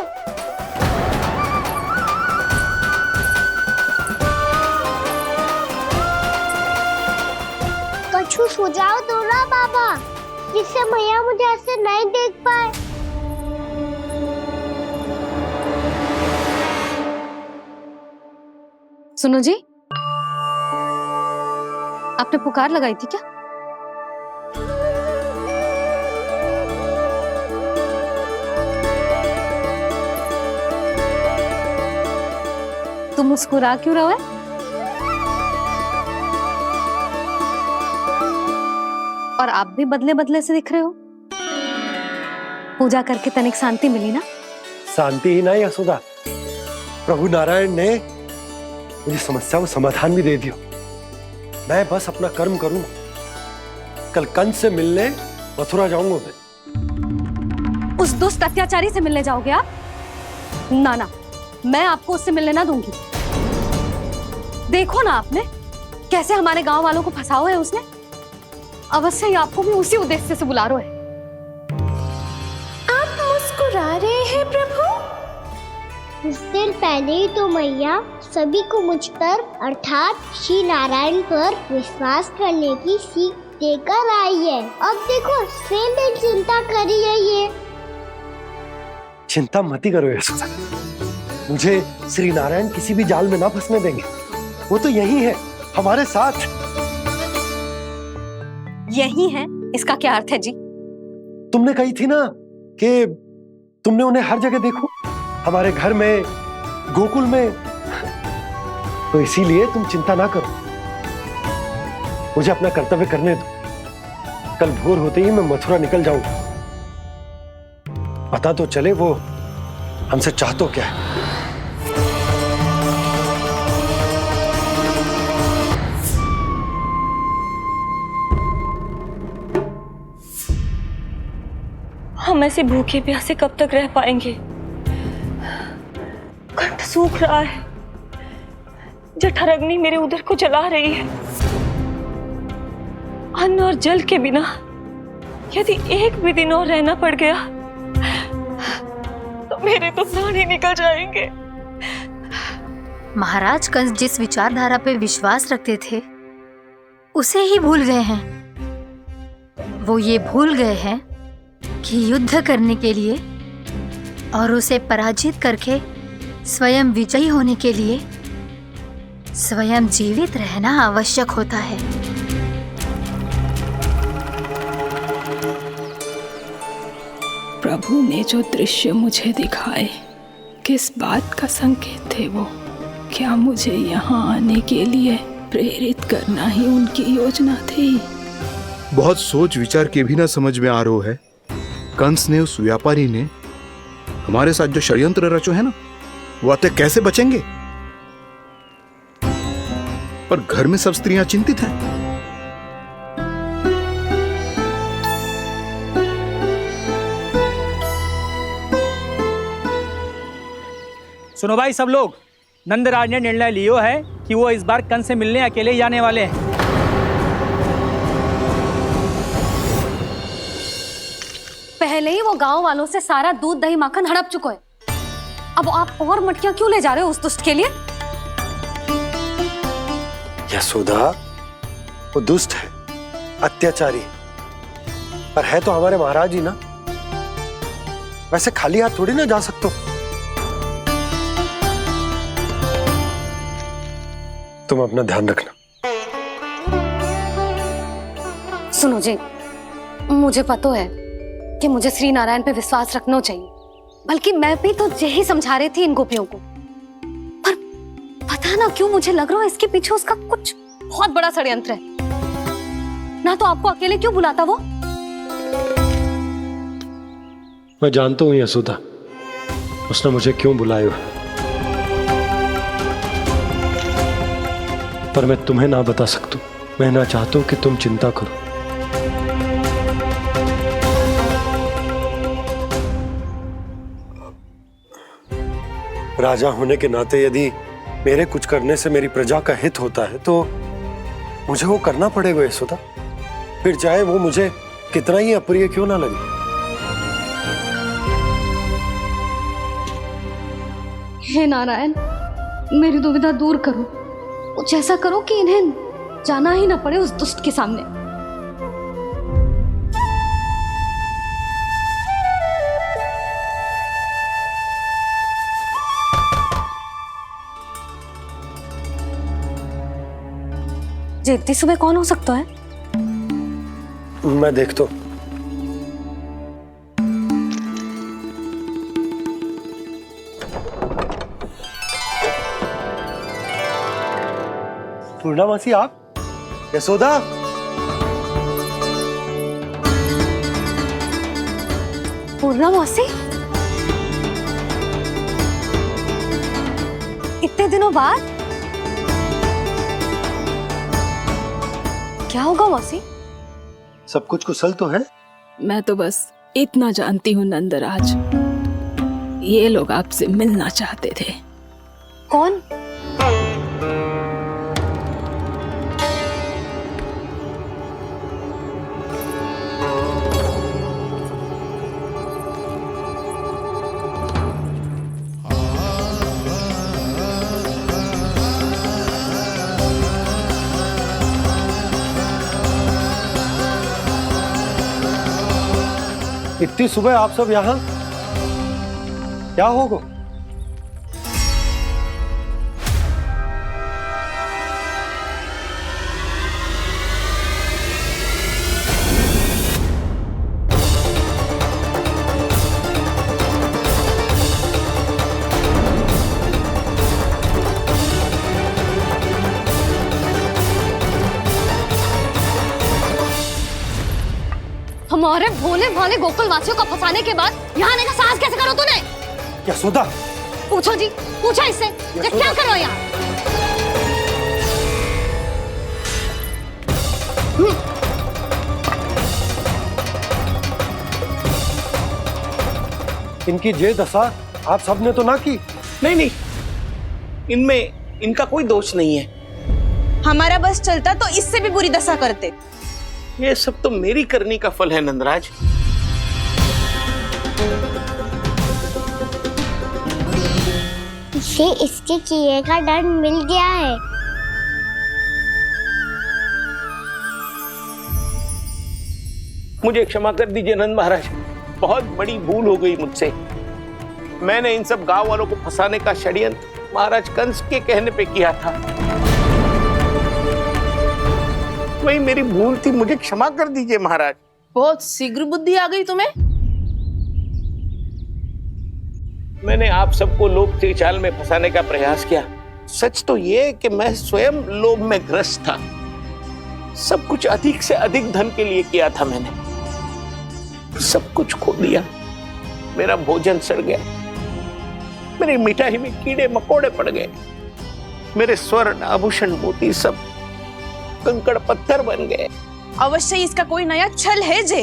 कुछ सुझाव दो ना बाबा, जिससे मैया मुझे ऐसे नहीं देख पाए। सुनो जी, आपने पुकार लगाई थी क्या? तुम मुस्कुरा क्यों रहे हो? और आप भी बदले बदले से दिख रहे हो। पूजा करके तनिक शांति मिली ना? शांति ही नहीं यशोदा, प्रभु नारायण ने मुझे समस्या को समाधान भी दे दिया। मैं बस अपना कर्म करूंगा। कल कंस से मिलने मथुरा जाऊंगा मैं। उस दुष्ट अत्याचारी से मिलने जाओगे आप? ना ना, मैं आपको उससे मिलने ना दूंगी। देखो ना आपने कैसे हमारे गांव वालों को फंसाओ है उसने। अवश्य ही आपको भी उसी उद्देश्य से बुला रहा है। आप मुस्कुरा रहे हैं प्रभु? कुछ देर पहले ही तो मैया सभी को मुझ पर अर्थात श्री नारायण पर विश्वास करने की सीख देकर आई है। अब देखो स्वयं भी चिंता कर रही है ये। चिंता मत ही करो यशोदा, मुझे श्री नारायण किसी भी जाल में ना फंसने देंगे। वो तो यही है हमारे साथ। यही है, इसका क्या अर्थ है जी? तुमने कही थी ना कि तुमने उन्हें हर जगह देखो, हमारे घर में, गोकुल में। तो इसीलिए तुम चिंता ना करो, मुझे अपना कर्तव्य करने दो। कल भोर होते ही मैं मथुरा निकल जाऊंगा। पता तो चले वो हमसे चाहतो क्या है। हम ऐसे भूखे प्यासे कब तक रह पाएंगे? कंठ सूख रहा है, जठराग्नि मेरे उदर को जला रही है। अन्न और जल के बिना यदि एक भी दिन और रहना पड़ गया तो मेरे तो प्राण ही निकल जाएंगे। महाराज कंस जिस विचारधारा पे विश्वास रखते थे उसे ही भूल गए हैं। वो ये भूल गए हैं कि युद्ध करने के लिए और उसे पराजित करके स्वयं विजयी होने के लिए स्वयं जीवित रहना आवश्यक होता है। प्रभु ने जो दृश्य मुझे दिखाए, किस बात का संकेत थे वो? क्या मुझे यहाँ आने के लिए प्रेरित करना ही उनकी योजना थी? बहुत सोच विचार के भी ना समझ में आ रहा है। कंस ने, उस व्यापारी ने हमारे साथ जो षड्यंत्र रचो है ना, वो आते कैसे बचेंगे? पर घर में सब स्त्रियां चिंतित हैं। सुनो भाई सब लोग, नंदराज ने निर्णय लियो है कि वो इस बार कंस से मिलने अकेले ही आने वाले हैं। पहले ही वो गांव वालों से सारा दूध दही माखन हड़प चुका है। अब आप और मटकियां क्यों ले जा रहे हो उस दुष्ट के लिए? यशोदा, वो दुष्ट है, अत्याचारी, पर है तो हमारे महाराज ही ना। वैसे खाली हाथ थोड़ी ना जा सकते। तुम अपना ध्यान रखना। सुनो जी, मुझे पता है कि मुझे श्री नारायण पे विश्वास रखना चाहिए, बल्कि मैं भी तो यही समझा रही थी इन गोपियों को। पर पता ना क्यों मुझे लग रहा है इसके पीछे उसका कुछ बहुत बड़ा षड्यंत्र है। ना तो आपको अकेले क्यों बुलाता वो? मैं जानता हूँ यशोदा, उसने मुझे क्यों बुलाया, पर मैं तुम्हें ना बता सकता। मैं ना चाहता हूं कि तुम चिंता करो। राजा होने के नाते यदि मेरे कुछ करने से मेरी प्रजा का हित होता है तो मुझे वो करना पड़ेगा यशोदा, फिर चाहे वो मुझे कितना ही अप्रिय क्यों ना लगे। हे नारायण, मेरी दुविधा दूर करो। कुछ ऐसा करो कि इन्हें जाना ही ना पड़े उस दुष्ट के सामने। जी इतनी सुबह कौन हो सकता है? मैं देखता हूं। पूर्णामासी, आप? यशोदा, पूर्णामासी, इतने दिनों बाद? क्या होगा मौसी? सब कुछ कुशल तो है? मैं तो बस इतना जानती हूँ नंदराज, ये लोग आपसे मिलना चाहते थे। कौन? इतनी सुबह आप सब यहाँ? क्या होगा? हमारे भोले भाले गोकुल वासियों को फंसाने के बाद यहाँ आने का साहस कैसे करो तूने? यशोदा, पूछो जी, पूछो इससे, ये क्या करो यहाँ? इनकी ये दशा आप सबने तो ना की? नहीं नहीं, इनमें इनका कोई दोष नहीं है। हमारा बस चलता तो इससे भी बुरी दशा करते। ये सब तो मेरी करनी का फल है नंदराज। इसे इसके किए का डर मिल गया है। मुझे क्षमा कर दीजिए नंद महाराज, बहुत बड़ी भूल हो गई मुझसे। मैंने इन सब गांव वालों को फंसाने का षड्यंत्र महाराज कंस के कहने पे किया था। वही मेरी भूल थी, मुझे क्षमा कर दीजिए महाराज। बहुत शीघ्र बुद्धि आ गई तुम्हें। मैंने आप सबको लोभ के जाल में फंसाने का प्रयास किया। सच तो ये कि मैं स्वयं लोभ में ग्रस्त था। सब कुछ अधिक से अधिक धन के लिए किया था मैंने। सब कुछ खो दिया। मेरा भोजन सड़ गया, मेरी मिठाई में कीड़े मकोड़े पड़ गए, मेरे स्वर्ण आभूषण मोती सब कंकड़ पत्थर बन गए। अवश्य इसका कोई नया छल है जे।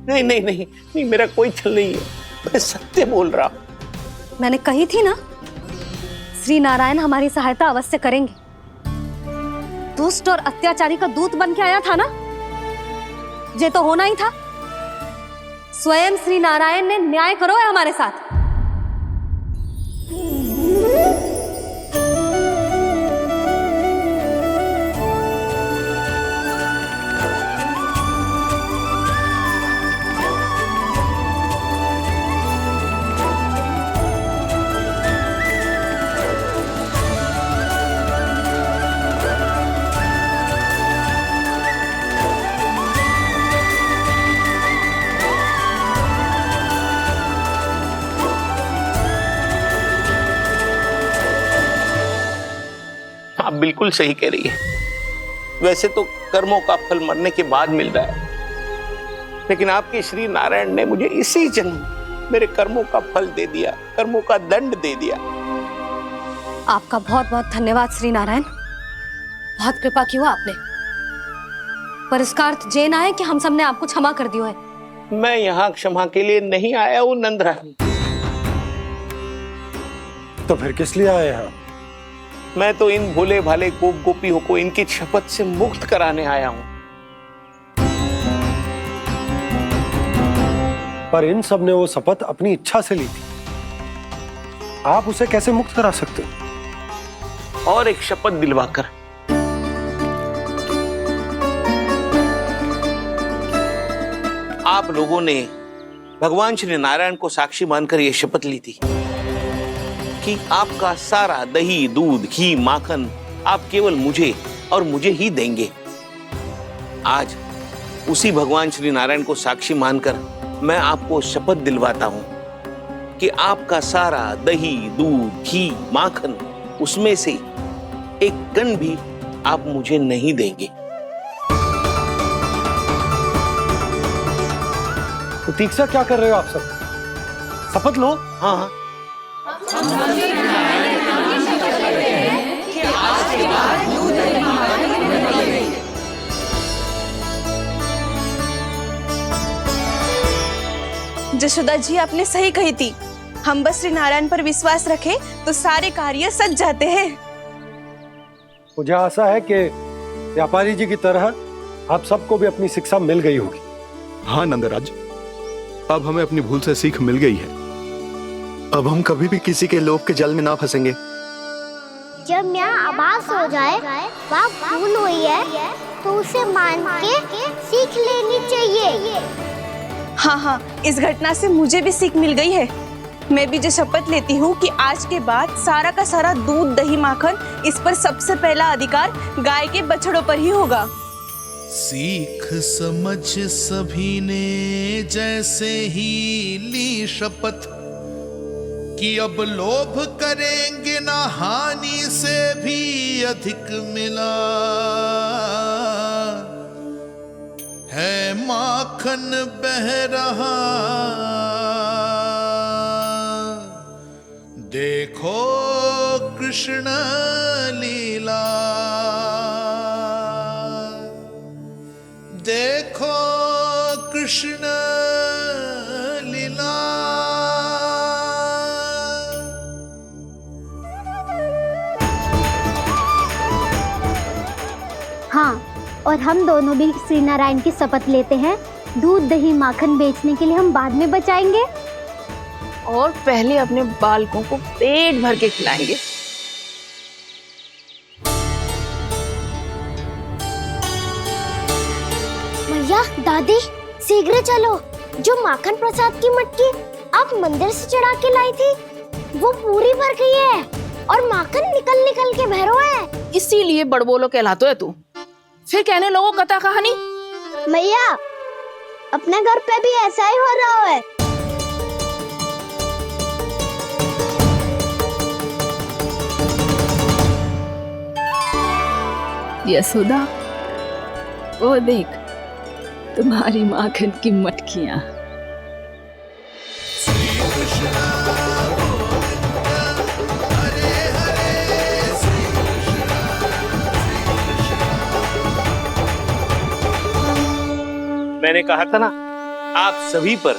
नहीं नहीं नहीं नहीं, मेरा कोई छल नहीं है, मैं सत्य बोल रहा हूं। मैंने कही थी ना, श्री नारायण हमारी सहायता अवश्य करेंगे। दुष्ट और अत्याचारी का दूत बन के आया था ना, ये तो होना ही था। स्वयं श्री नारायण ने न्याय करो है हमारे साथ। आप बिल्कुल सही कह रही है। वैसे तो कर्मों का फल मरने के बाद मिल रहा है, लेकिन आपके श्री नारायण ने मुझे इसी जन्म मेरे कर्मों का फल दे दिया, कर्मों का दंड दे दिया। आपका बहुत बहुत धन्यवाद श्री नारायण, बहुत कृपा की हो आपने। पर इसका अर्थ ये ना है कि हम सब ने आपको क्षमा कर दिया है। मैं यहाँ क्षमा के लिए नहीं आया हूँ नंदरानी। तो फिर किस लिए आए हैं? मैं तो इन भोले भाले गोप गोपियों को इनकी शपथ से मुक्त कराने आया हूँ। पर इन सब ने वो शपथ अपनी इच्छा से ली थी, आप उसे कैसे मुक्त करा सकते हो? और एक शपथ दिलवाकर। आप लोगों ने भगवान श्री नारायण को साक्षी मानकर यह शपथ ली थी कि आपका सारा दही, दूध, घी, माखन आप केवल मुझे और मुझे ही देंगे। आज उसी भगवान श्री नारायण को साक्षी मानकर मैं आपको शपथ दिलवाता हूं कि आपका सारा दही, दूध, घी, माखन उसमें से एक कण भी आप मुझे नहीं देंगे। तो तीक्षा क्या कर रहे हो आप सब? शपथ लो। हाँ हाँ। जशोदा जी आपने सही कही थी, हम बस श्री नारायण पर विश्वास रखें तो सारे कार्य सज जाते हैं। मुझे आशा है कि व्यापारी जी की तरह आप सबको भी अपनी शिक्षा मिल गई होगी। हाँ नंदराज, अब हमें अपनी भूल से सीख मिल गई है। अब हम कभी भी किसी के लोभ के जल में ना फंसेंगे। जब यहाँ आभास हो जाए वहाँ भूल हुई है तो उसे मान के सीख लेनी चाहिए। हाँ हाँ, इस घटना से मुझे भी सीख मिल गई है। मैं भी जो शपथ लेती हूँ कि आज के बाद सारा का सारा दूध, दही, माखन इस पर सबसे पहला अधिकार गाय के बछड़ों पर ही होगा। सीख समझ सभी ने जैसे ही ली शपथ कि अब लोभ करेंगे ना हानि से भी अधिक मिला है, माखन बह रहा देखो कृष्ण लीला, देखो कृष्ण लीला। हाँ, और हम दोनों भी श्री नारायण की शपथ लेते हैं, दूध, दही, माखन बेचने के लिए हम बाद में बचाएंगे और पहले अपने बालकों को पेट भर के खिलाएंगे। भैया, दादी, शीघ्र चलो। जो माखन प्रसाद की मटकी आप मंदिर से चढ़ा के लाई थी वो पूरी भर गई है और माखन निकल निकल के भरो है। इसीलिए बड़बोलो कहलाते है तू। फिर कहने लोगों कथा कहानी। भैया, अपने घर पे भी ऐसा ही हो रहा है। यशोदा, वो देख तुम्हारी माखन की मटकियां। मैंने कहा था ना, आप सभी पर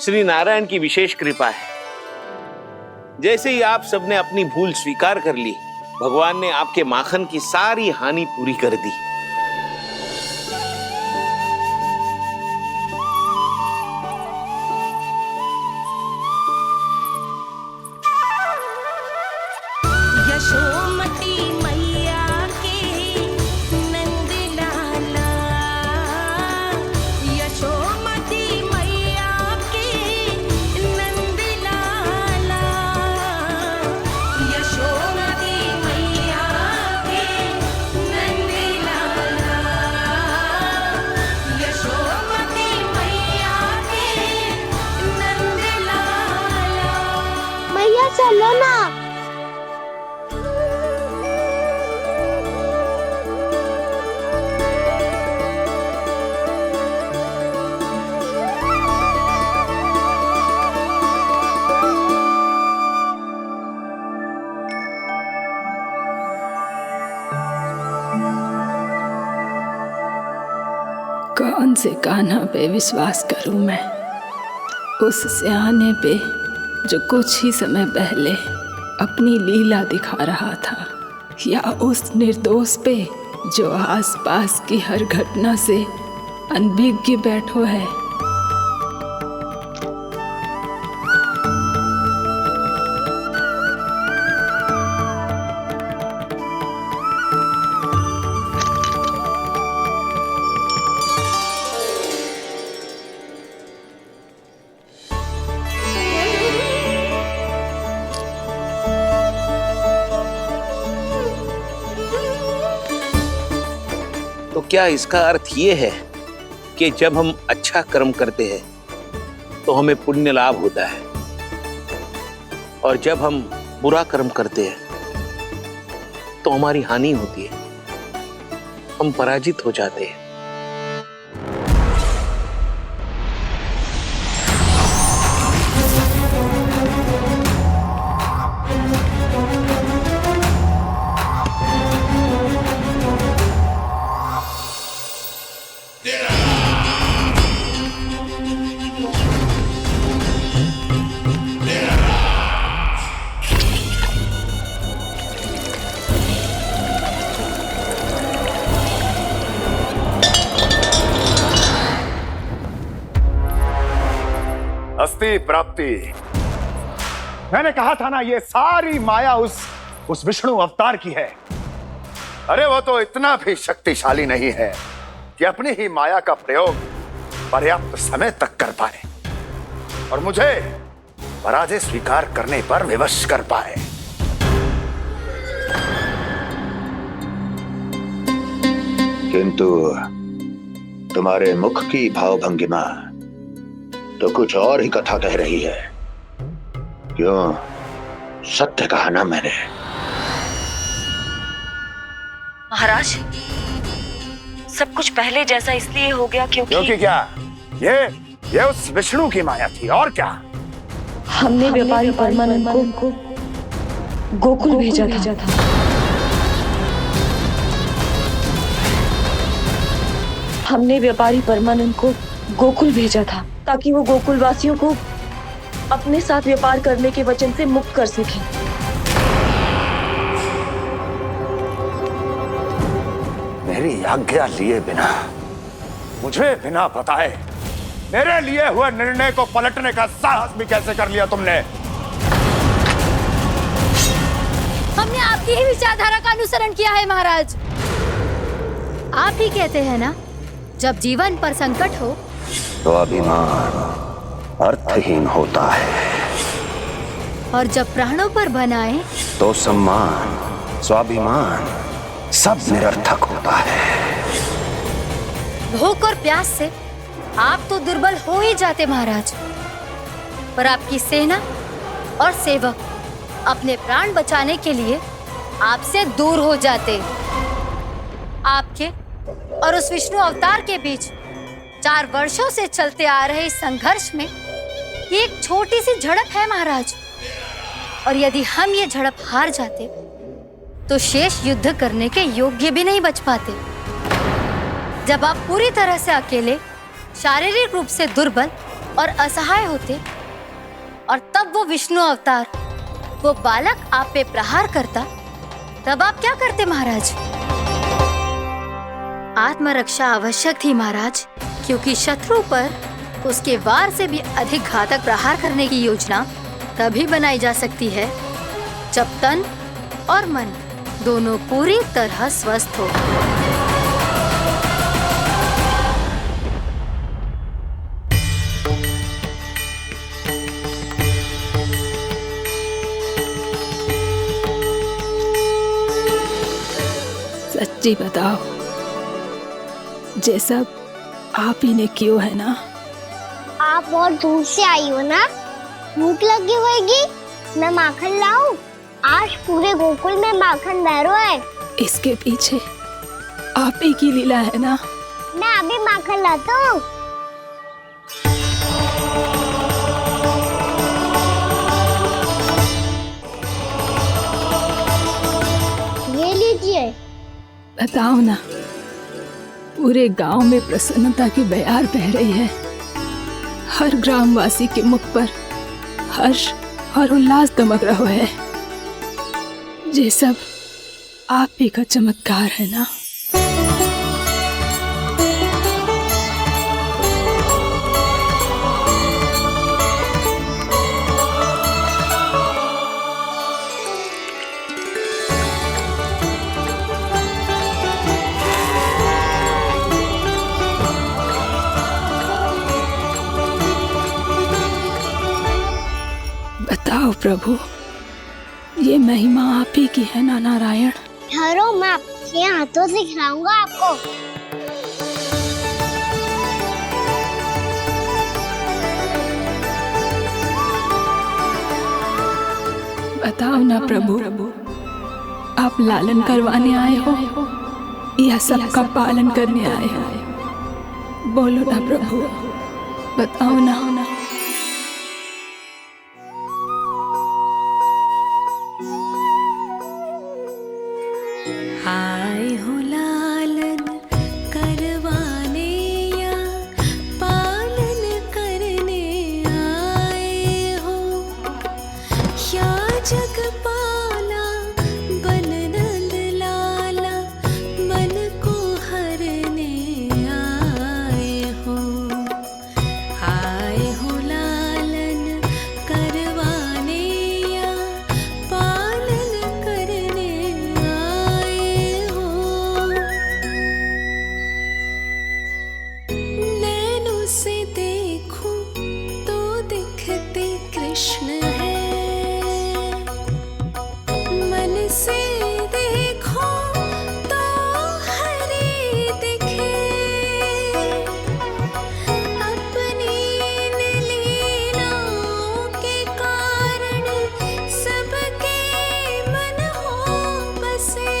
श्री नारायण की विशेष कृपा है। जैसे ही आप सबने अपनी भूल स्वीकार कर ली, भगवान ने आपके माखन की सारी हानि पूरी कर दी। यशोमती मैया के नंद लाला, यशोमती मैया के नंद लाला, यशोमती मैया के नंद लाला, यशोमती मैया के नंद लाला। मैया चलो ना। कौन से कान्हा पे विश्वास करूं मैं? उस सियाने पे जो कुछ ही समय पहले अपनी लीला दिखा रहा था, या उस निर्दोष पे जो आसपास की हर घटना से अनभिज्ञ बैठो है? तो क्या इसका अर्थ ये है कि जब हम अच्छा कर्म करते हैं तो हमें पुण्य लाभ होता है, और जब हम बुरा कर्म करते हैं तो हमारी हानि होती है, हम पराजित हो जाते हैं? अस्ति प्राप्ति। मैंने कहा था ना, ये सारी माया उस विष्णु अवतार की है। अरे वो तो इतना भी शक्तिशाली नहीं है कि अपनी ही माया का प्रयोग पर्याप्त समय तक कर पाए और मुझे पराजय स्वीकार करने पर विवश कर पाए। किंतु तुम्हारे मुख की भावभंगिमा तो कुछ और ही कथा कह रही है। क्यों? सत्य कहा ना मैंने। महाराज, सब कुछ पहले जैसा इसलिए हो गया क्योंकि क्या? ये उस विष्णु की माया थी, और क्या? हमने व्यापारी परमानंद को गोकुल भेजा था। हमने व्यापारी परमानंद को गोकुल भेजा था ताकि वो गोकुल वासियों को अपने साथ व्यापार करने के वचन से मुक्त कर सके। मेरी आज्ञा लिए बिना, मुझे बिना बताए मेरे लिए हुए निर्णय को पलटने का साहस भी कैसे कर लिया तुमने? हमने आपकी ही विचारधारा का अनुसरण किया है महाराज। आप ही कहते हैं ना, जब जीवन पर संकट हो तो अभिमान अर्थहीन होता है, और जब प्राणों पर बनाए तो सम्मान स्वाभिमान सब निरर्थक होता है। भूख और प्यास से आप तो दुर्बल हो ही जाते महाराज, पर आपकी सेना और सेवक अपने प्राण बचाने के लिए आपसे दूर हो जाते। आपके और उस विष्णु अवतार के बीच 4 वर्षों से चलते आ रहे इस संघर्ष में ये एक छोटी सी झड़प है महाराज, और यदि हम ये झड़प हार जाते तो शेष युद्ध करने के योग्य भी नहीं बच पाते। जब आप पूरी तरह से अकेले, शारीरिक रूप से दुर्बल और असहाय होते, और तब वो विष्णु अवतार, वो बालक आप पे प्रहार करता, तब आप क्या करते महाराज? आत्मरक्षा आवश्यक थी महाराज, क्योंकि शत्रु पर उसके वार से भी अधिक घातक प्रहार करने की योजना तभी बनाई जा सकती है जब तन और मन दोनों पूरी तरह स्वस्थ हो। सच्ची बताओ, जैसा आप ही ने किया है ना? आप बहुत दूर से आई हो ना, भूख लगी होगी। मैं माखन लाऊं? आज पूरे गोकुल में माखन बह रहा है। इसके पीछे आप ही की लीला है ना? मैं अभी माखन लाता हूँ। ये लीजिए। बताओ ना, पूरे गांव में प्रसन्नता की बयार बह रही है। हर ग्रामवासी के मुख पर हर्ष और उल्लास दमक रहा है। ये सब आप ही का चमत्कार है ना। बताओ प्रभु, ये महिमा आप ही की है ना नारायण? ठहरो, मैं आपके हाथों से खिलाऊंगा आपको। बताओ ना प्रभु, आप लालन करवाने आए हो या सबका पालन करने आए हो? बोलो ना प्रभु, बताओ ना। आए हो लालन करवाने या पालन करने आए हो, या जगपाला बन नंद लाला मन को हरने आए हो। आए हो लालन करवाने या पालन करने आए हो। नैनों से देखूं तो दिखते कृष्ण है, मन से देखो तो हरि दिखे। अपनी इन लीलाओं के कारण सबके मन हो बसे।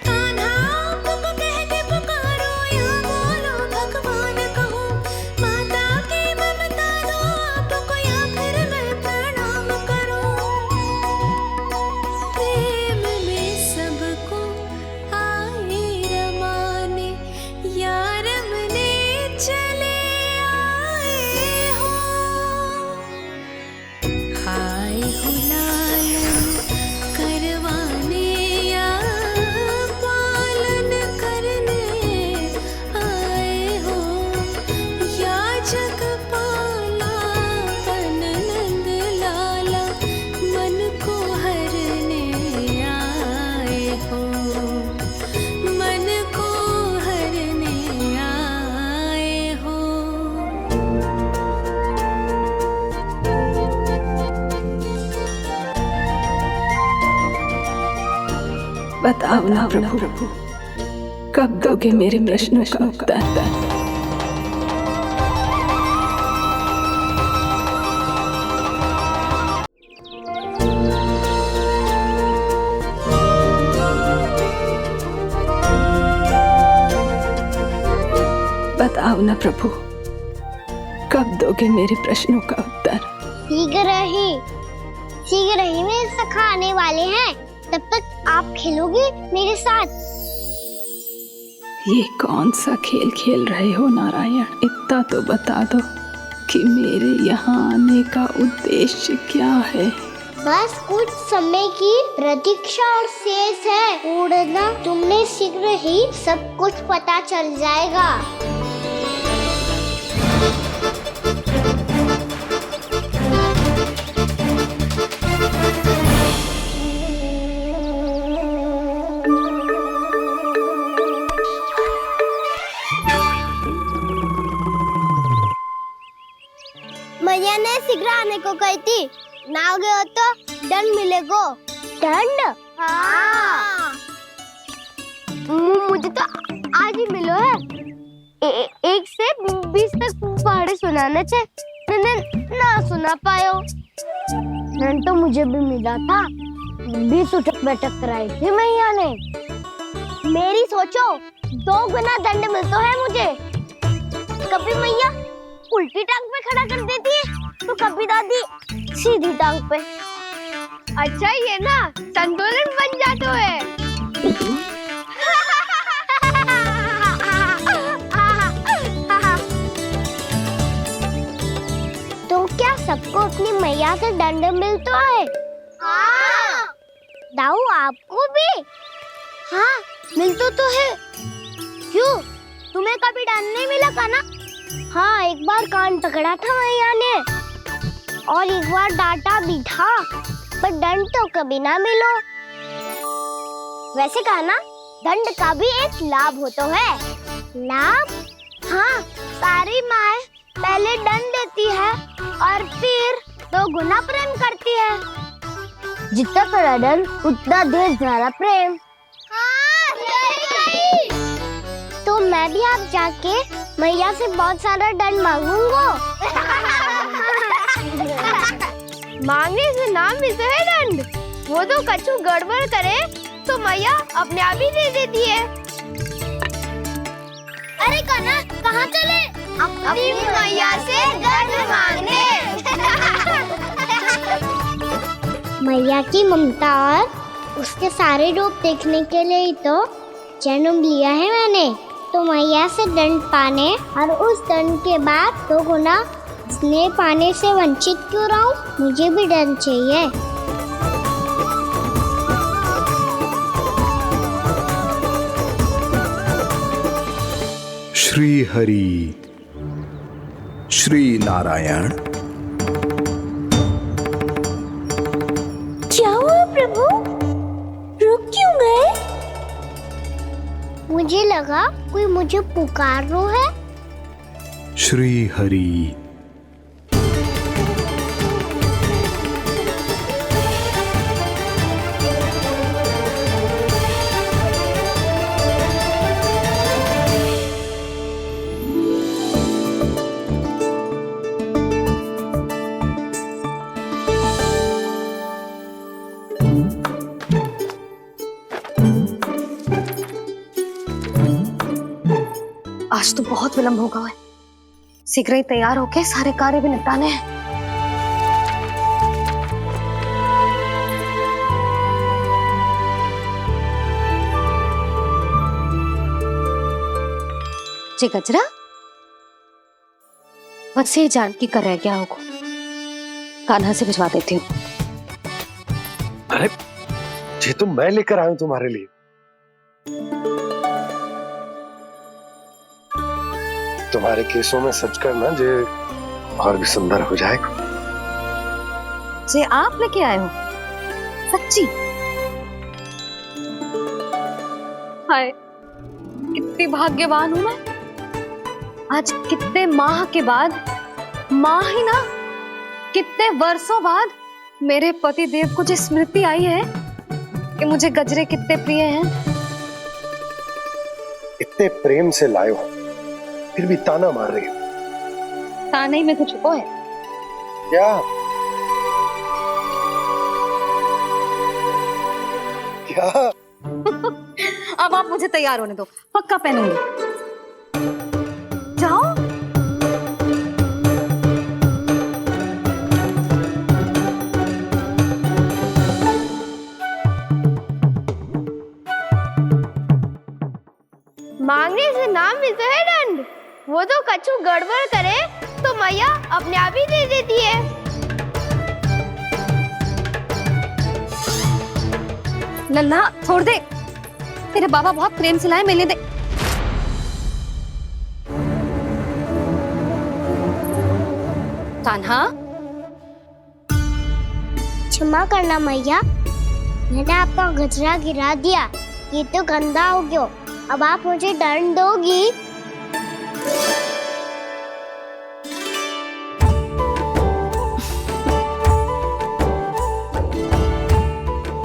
कान्हा आपको कह के पुकारो या बोलो भगवान कहो, माता की ममता दो आपको या फिर मैं प्रणाम करूं। प्रेम में सबको आए रमाने, या रमने चले आए हो। आए हो लालन करवाने या पालन करने आए हो, या जगपाला बन नंद लाला मन को हरने आए हो। मन को हरने आए हो। बताओ ना प्रभु, कब दोगे मेरे प्रश्नों का उत्तर? बताओ ना प्रभु, कब दोगे मेरे प्रश्नों का उत्तर? शीघ्र ही मेरे सखा आने वाले हैं, तब तक आप खेलोगे मेरे साथ। ये कौन सा खेल खेल रहे हो नारायण? इतना तो बता दो कि मेरे यहाँ आने का उद्देश्य क्या है? बस कुछ समय की प्रतीक्षा और शेष है। उड़ना तुमने शीघ्र ही सब कुछ पता चल जाएगा। मैया ने शीघ्र आने को कही थी, ना आ गए हो तो दंड मिलेगा। दंड? हाँ। मुझे तो आज ही मिलो है। 1 से 20 तक पहाड़े सुनाने थे, ना सुना पायो। दंड तो मुझे भी मिला था, 20 उठक बैठक कराई थी मैया ने। मेरी सोचो, 2 गुना दंड मिलता है मुझे। कभी मैया उल्टी टांग पे खड़ा कर देती है, तो कभी दादी सीधी टांग पे। अच्छा ये ना संतुलन बन जाता है। सबको अपनी मैया से दंड मिलता है। हाँ। दाऊ आपको भी? हाँ मिलता तो है। क्यों, तुम्हें कभी दंड नहीं मिला का ना? हाँ, एक बार कान पकड़ा था मैया ने और एक बार डांटा भी था, पर दंड तो कभी ना मिलो। वैसे कहा ना, दंड का भी एक लाभ होता है। लाभ? हाँ, सारी माँ पहले दंड देती है और फिर 2 गुना प्रेम करती है। जितना बड़ा दंड उतना ढेर सारा प्रेम। हाँ, सही। तो मैं भी आप जाके मैया से बहुत सारा दंड मांगूंगा। मांगने से नाम मिलता है दंड। वो तो कछु गड़बड़ करे तो मैया अपने आप ही दे देती है। अरे कान्हा, कहाँ चले? अपनी मैया से दंड मांगने। मैया की ममता और उसके सारे रूप देखने के लिए ही तो जन्म लिया है मैंने। तो मैया से दंड पाने और उस दंड के बाद 2 गुना स्नेह पाने से वंचित क्यों रहूं? मुझे भी दंड चाहिए। श्री हरि, श्री नारायण। क्या हुआ प्रभु? रुक क्यों गए? मुझे लगा कोई मुझे पुकार रहा है। श्री हरि। आज तो बहुत विलंब होगा है। शीघ्र ही तैयार होके सारे कार्य भी निपटाने हैं। जी गजरा, बस ये जानकी कर रह गया होगा, कान्हा से भिजवा देती हूँ। अरे ये तो मैं लेकर आया हूं तुम्हारे लिए। तुम्हारे केसों में सच करना जे और भी सुंदर हो जाएगा। जे आप लेके आए हो? सच्ची? हाय, कितनी भाग्यवान हूं मैं। आज कितने माह के बाद, माह ही ना, कितने वर्षों बाद मेरे पति देव को जो स्मृति आई है कि मुझे गजरे कितने प्रिय हैं। इतने प्रेम से लाए हो, फिर भी ताना मार रही हो। ताने ही में कुछ छुपो है क्या? क्या? अब आप मुझे तैयार होने दो, पक्का पहनूंगी। जाओ। मांगने से नाम मिलता है दंड। वो तो कछु गड़बड़ करे तो मैया अपने आप ही दे देती है। लल्ला छोड़ दे, तेरे बाबा बहुत प्रेम से लाए, मिलने दे। कान्हा, क्षमा करना मैया, मैंने आपका गजरा गिरा दिया। ये तो गंदा हो गया। अब आप मुझे दंड दोगी?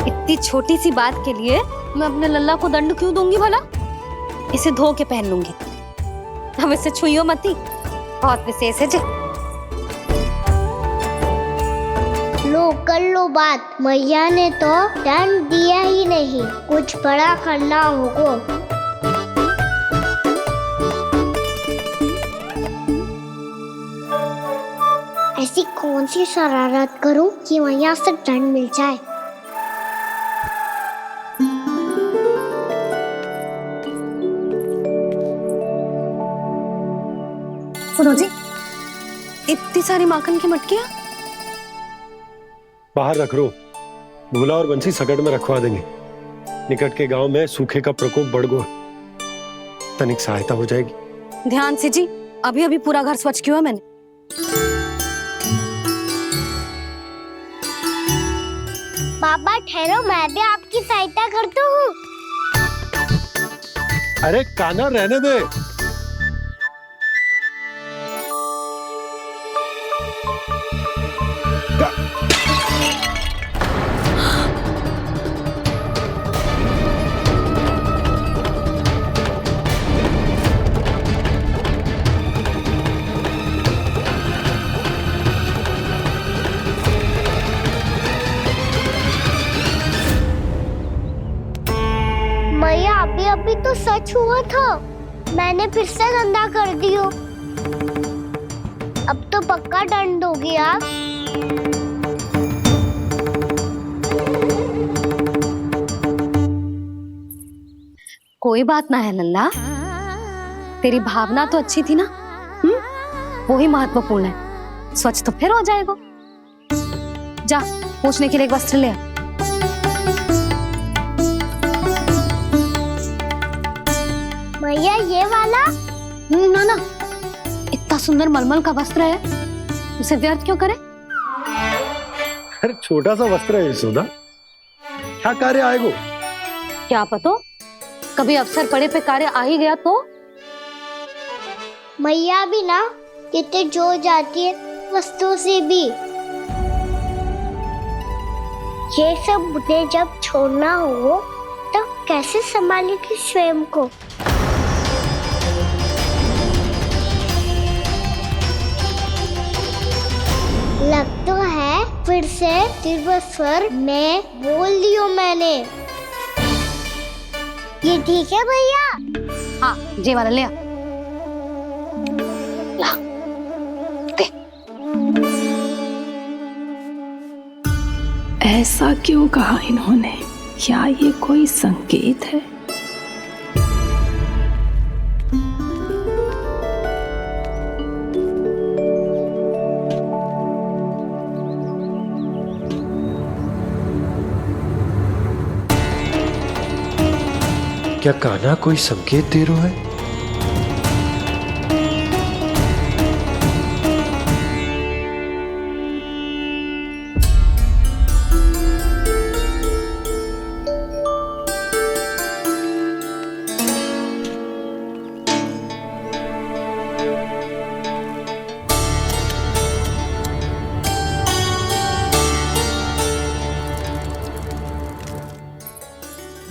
इतनी छोटी सी बात के लिए मैं अपने लल्ला को दंड क्यों दूंगी भला? इसे धो के पहन लूंगी। अब इसे छुइयो मती, बहुत विशेष है जी। लो कर लो बात, मैया ने तो दंड दिया ही नहीं, कुछ बड़ा करना होगा। ऐसी कौन सी शरारत करूं कि मैया से दंड मिल जाए? सुनो जी, इतनी सारी माखन की मटकियां बाहर रख रो, भूला और बंसी सकड़ में रखवा देंगे। निकट के गांव में सूखे का प्रकोप बढ़ गो, तनिक सहायता हो जाएगी। ध्यान से जी, अभी अभी पूरा घर स्वच्छ किया मैंने। पापा ठहरो, मैं भी आपकी सहायता करता हूँ। अरे कान्हा रहने दे। मैया अभी अभी तो सच हुआ था, मैंने फिर से गंदा कर दियो। अब तो पक्का दंड हो गया। कोई बात ना है लल्ला, तेरी भावना तो अच्छी थी ना, वही महत्वपूर्ण है। स्वच्छ तो फिर हो जाएगा। जा पूछने के लिए एक वस्त्र ले आ। भैया ये वाला? ना ना, इतना सुंदर मलमल का वस्त्र है, उसे व्यर्थ क्यों करे? अरे छोटा सा वस्त्र है यशोदा, क्या कार्य आएगो? क्या पता, कभी अवसर पड़े पे कार्य आ ही गया तो। मैया भी ना कितने जो जाती है वस्तुओं से भी। ये सब उन्हें जब छोड़ना हो तो कैसे संभालेगी स्वयं को? लग तो है फिर से तीव्र स्वर में बोल दियो मैंने। ये ठीक है भैया? हाँ, ये वाला ले आ। ला, दे। ऐसा क्यों कहा इन्होंने? क्या ये कोई संकेत है? क्या कान्हा कोई संकेत दे रहा है?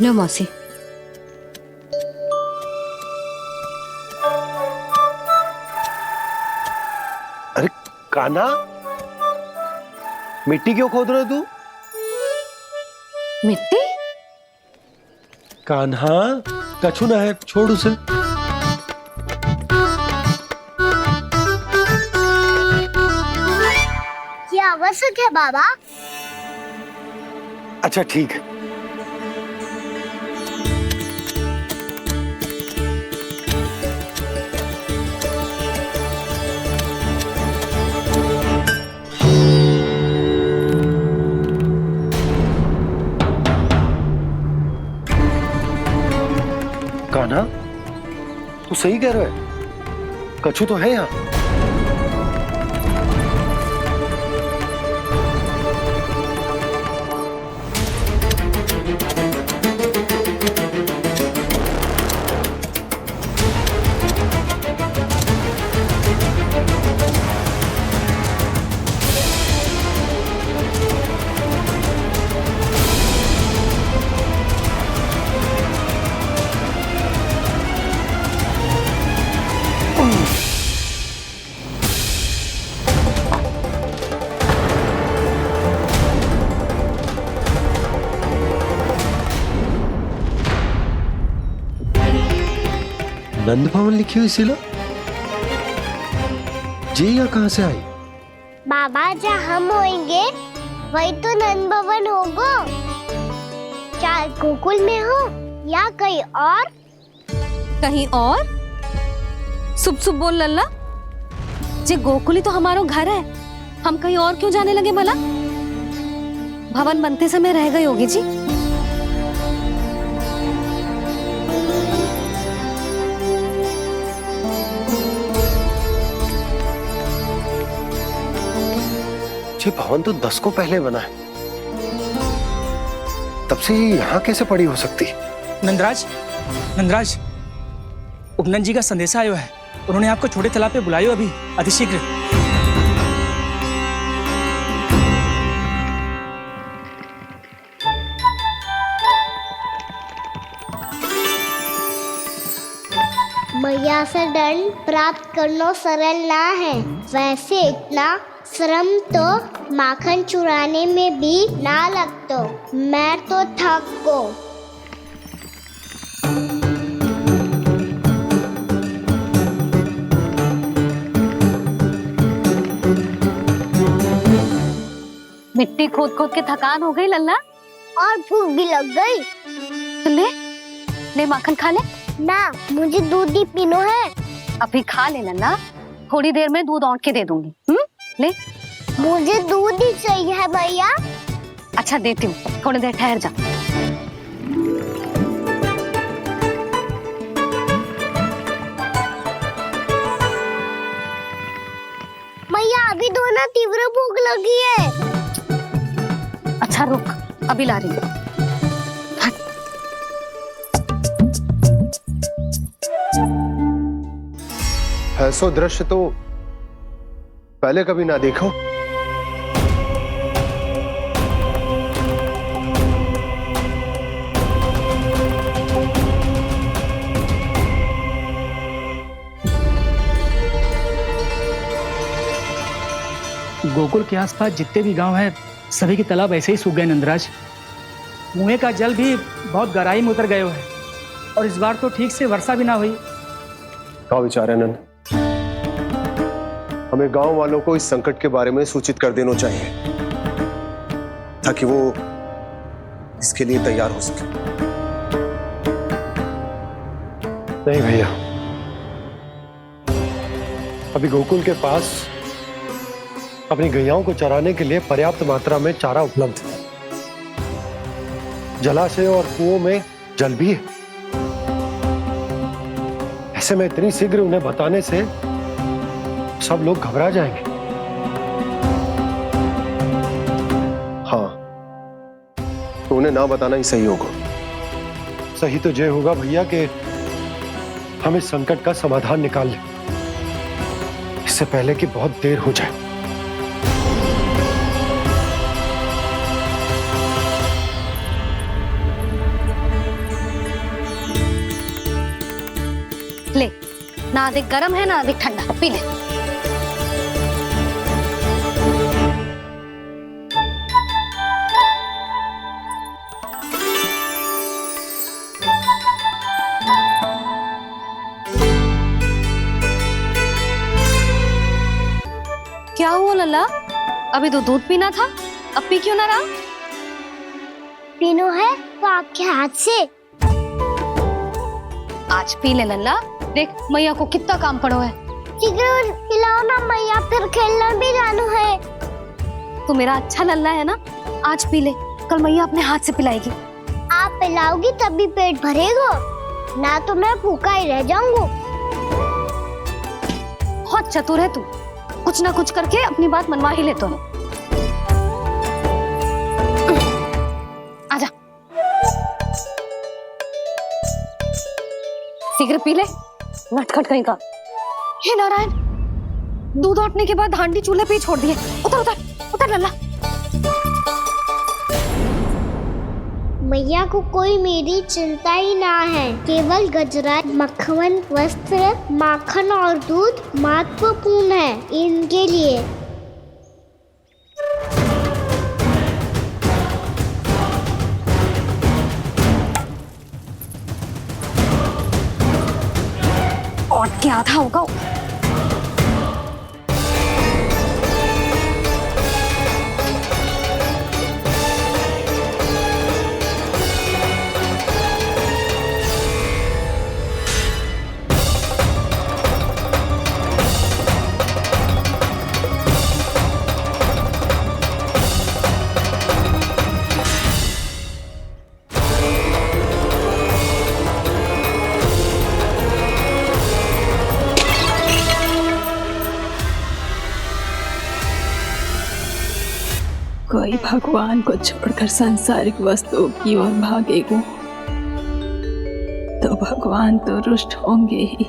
लो मौसी। अरे कान्हा, मिट्टी क्यों खोद रहे तू? मिट्टी? कान्हा, कछु ना है, छोड़ उसे। ये आवश्यक है बाबा। अच्छा ठीक है। कान्हा, तू सही कह रहा है, कछु तो है यहाँ। नंद भवन लिखी हुई सिला, जी यहाँ कहाँ से आई? बाबा जहाँ हम होंगे वही तो नंद भवन होगा। चाहे गोकुल में हो या कहीं और। कहीं और? सुब सुब बोल लल्ला, जे गोकुल ही तो हमारा घर है, हम कहीं और क्यों जाने लगे भला? भवन बनते समय रह गई होगी जी। ये भवन तो 10 को पहले बना है, तब से ये यहाँ कैसे पड़ी हो सकती? नंदराज, नंदराज, उपनंद जी का संदेशा आयो है। उन्होंने आपको छोटे तालाब पे बुलायो अभी अतिशीघ्र। मैया से दंड प्राप्त करना सरल ना है, वैसे इतना श्रम तो माखन चुराने में भी ना लगतो। मैं तो थक गो। मिट्टी खोद खोद के थकान हो गई लल्ला, और भूख भी लग गई। तो ले माखन खा ले। ना, मुझे दूध ही पीनो है। अभी खा ले लल्ला, थोड़ी देर में दूध औंट के दे दूंगी। ले। मुझे दूध ही चाहिए है भैया। अच्छा देती हूँ, थोड़ी देर ठहर जा। मैया अभी तो ना तीव्र भूख लगी है। अच्छा रुक, अभी ला रही हूँ। ऐसा दृश्य तो पहले कभी ना देखो। गोकुल के आसपास जितने भी गांव हैं, सभी के तालाब ऐसे ही सूख गए नंदराज। कुएं का जल भी बहुत गहराई में उतर गए है, और इस बार तो ठीक से वर्षा भी ना हुई। क्या विचार है नंद? हमें गांव वालों को इस संकट के बारे में सूचित कर देना चाहिए, ताकि वो इसके लिए तैयार हो सके। नहीं भैया, अभी गोकुल के पास अपनी गैयाओं को चराने के लिए पर्याप्त मात्रा में चारा उपलब्ध है। जलाशय और कुओं में जल भी है। ऐसे में इतनी शीघ्र उन्हें बताने से सब लोग घबरा जाएंगे। हाँ, तो उन्हें ना बताना ही सही होगा। सही तो ये होगा भैया कि हम इस संकट का समाधान निकाल लें, इससे पहले कि बहुत देर हो जाए। ले, ना अधिक गर्म है ना अधिक ठंडा, पी ले। क्या हुआ लल्ला? अभी तो दूध पीना था, अब पी क्यों ना रहा? पीनो है तो आपके हाथ से। आज पी ले लल्ला, देख मैया को कितना काम पड़ो है। शीघ्र पिलाओ ना मैया, फिर खेलने भी जाना है। तू मेरा अच्छा लल्ला है ना, आज पी ले, कल मैया अपने हाथ से पिलाएगी। आप पिलाओगी तभी पेट भरेगा, ना तो मैं भूखा ही रह जाऊंगा। बहुत चतुर है तू, कुछ ना कुछ करके अपनी बात मनवा ही लेता है। आजा, शीघ्र पी ले, नटखट कहीं का। हे नारायण, दूध औटने के बाद हांडी चूल्हे पे ही छोड़ दिए। उतर उतर उतर लल्ला। मैया को कोई मेरी चिंता ही ना है, केवल गजरा, मक्खन, वस्त्र, माखन और दूध महत्वपूर्ण है इनके लिए। और क्या था होगा? कोई भगवान को छोड़कर सांसारिक वस्तुओं की ओर भागेगा तो भगवान तो रुष्ट होंगे ही,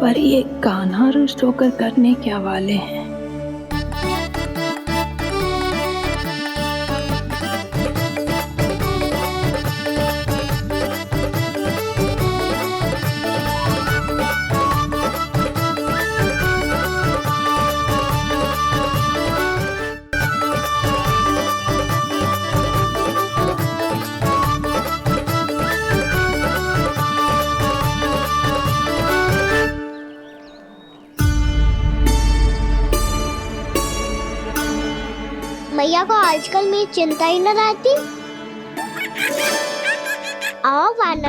पर ये कान्हा रुष्ट होकर करने क्या वाले हैं? मैया को आजकल मेरी चिंता ही न रहती। आओ वानर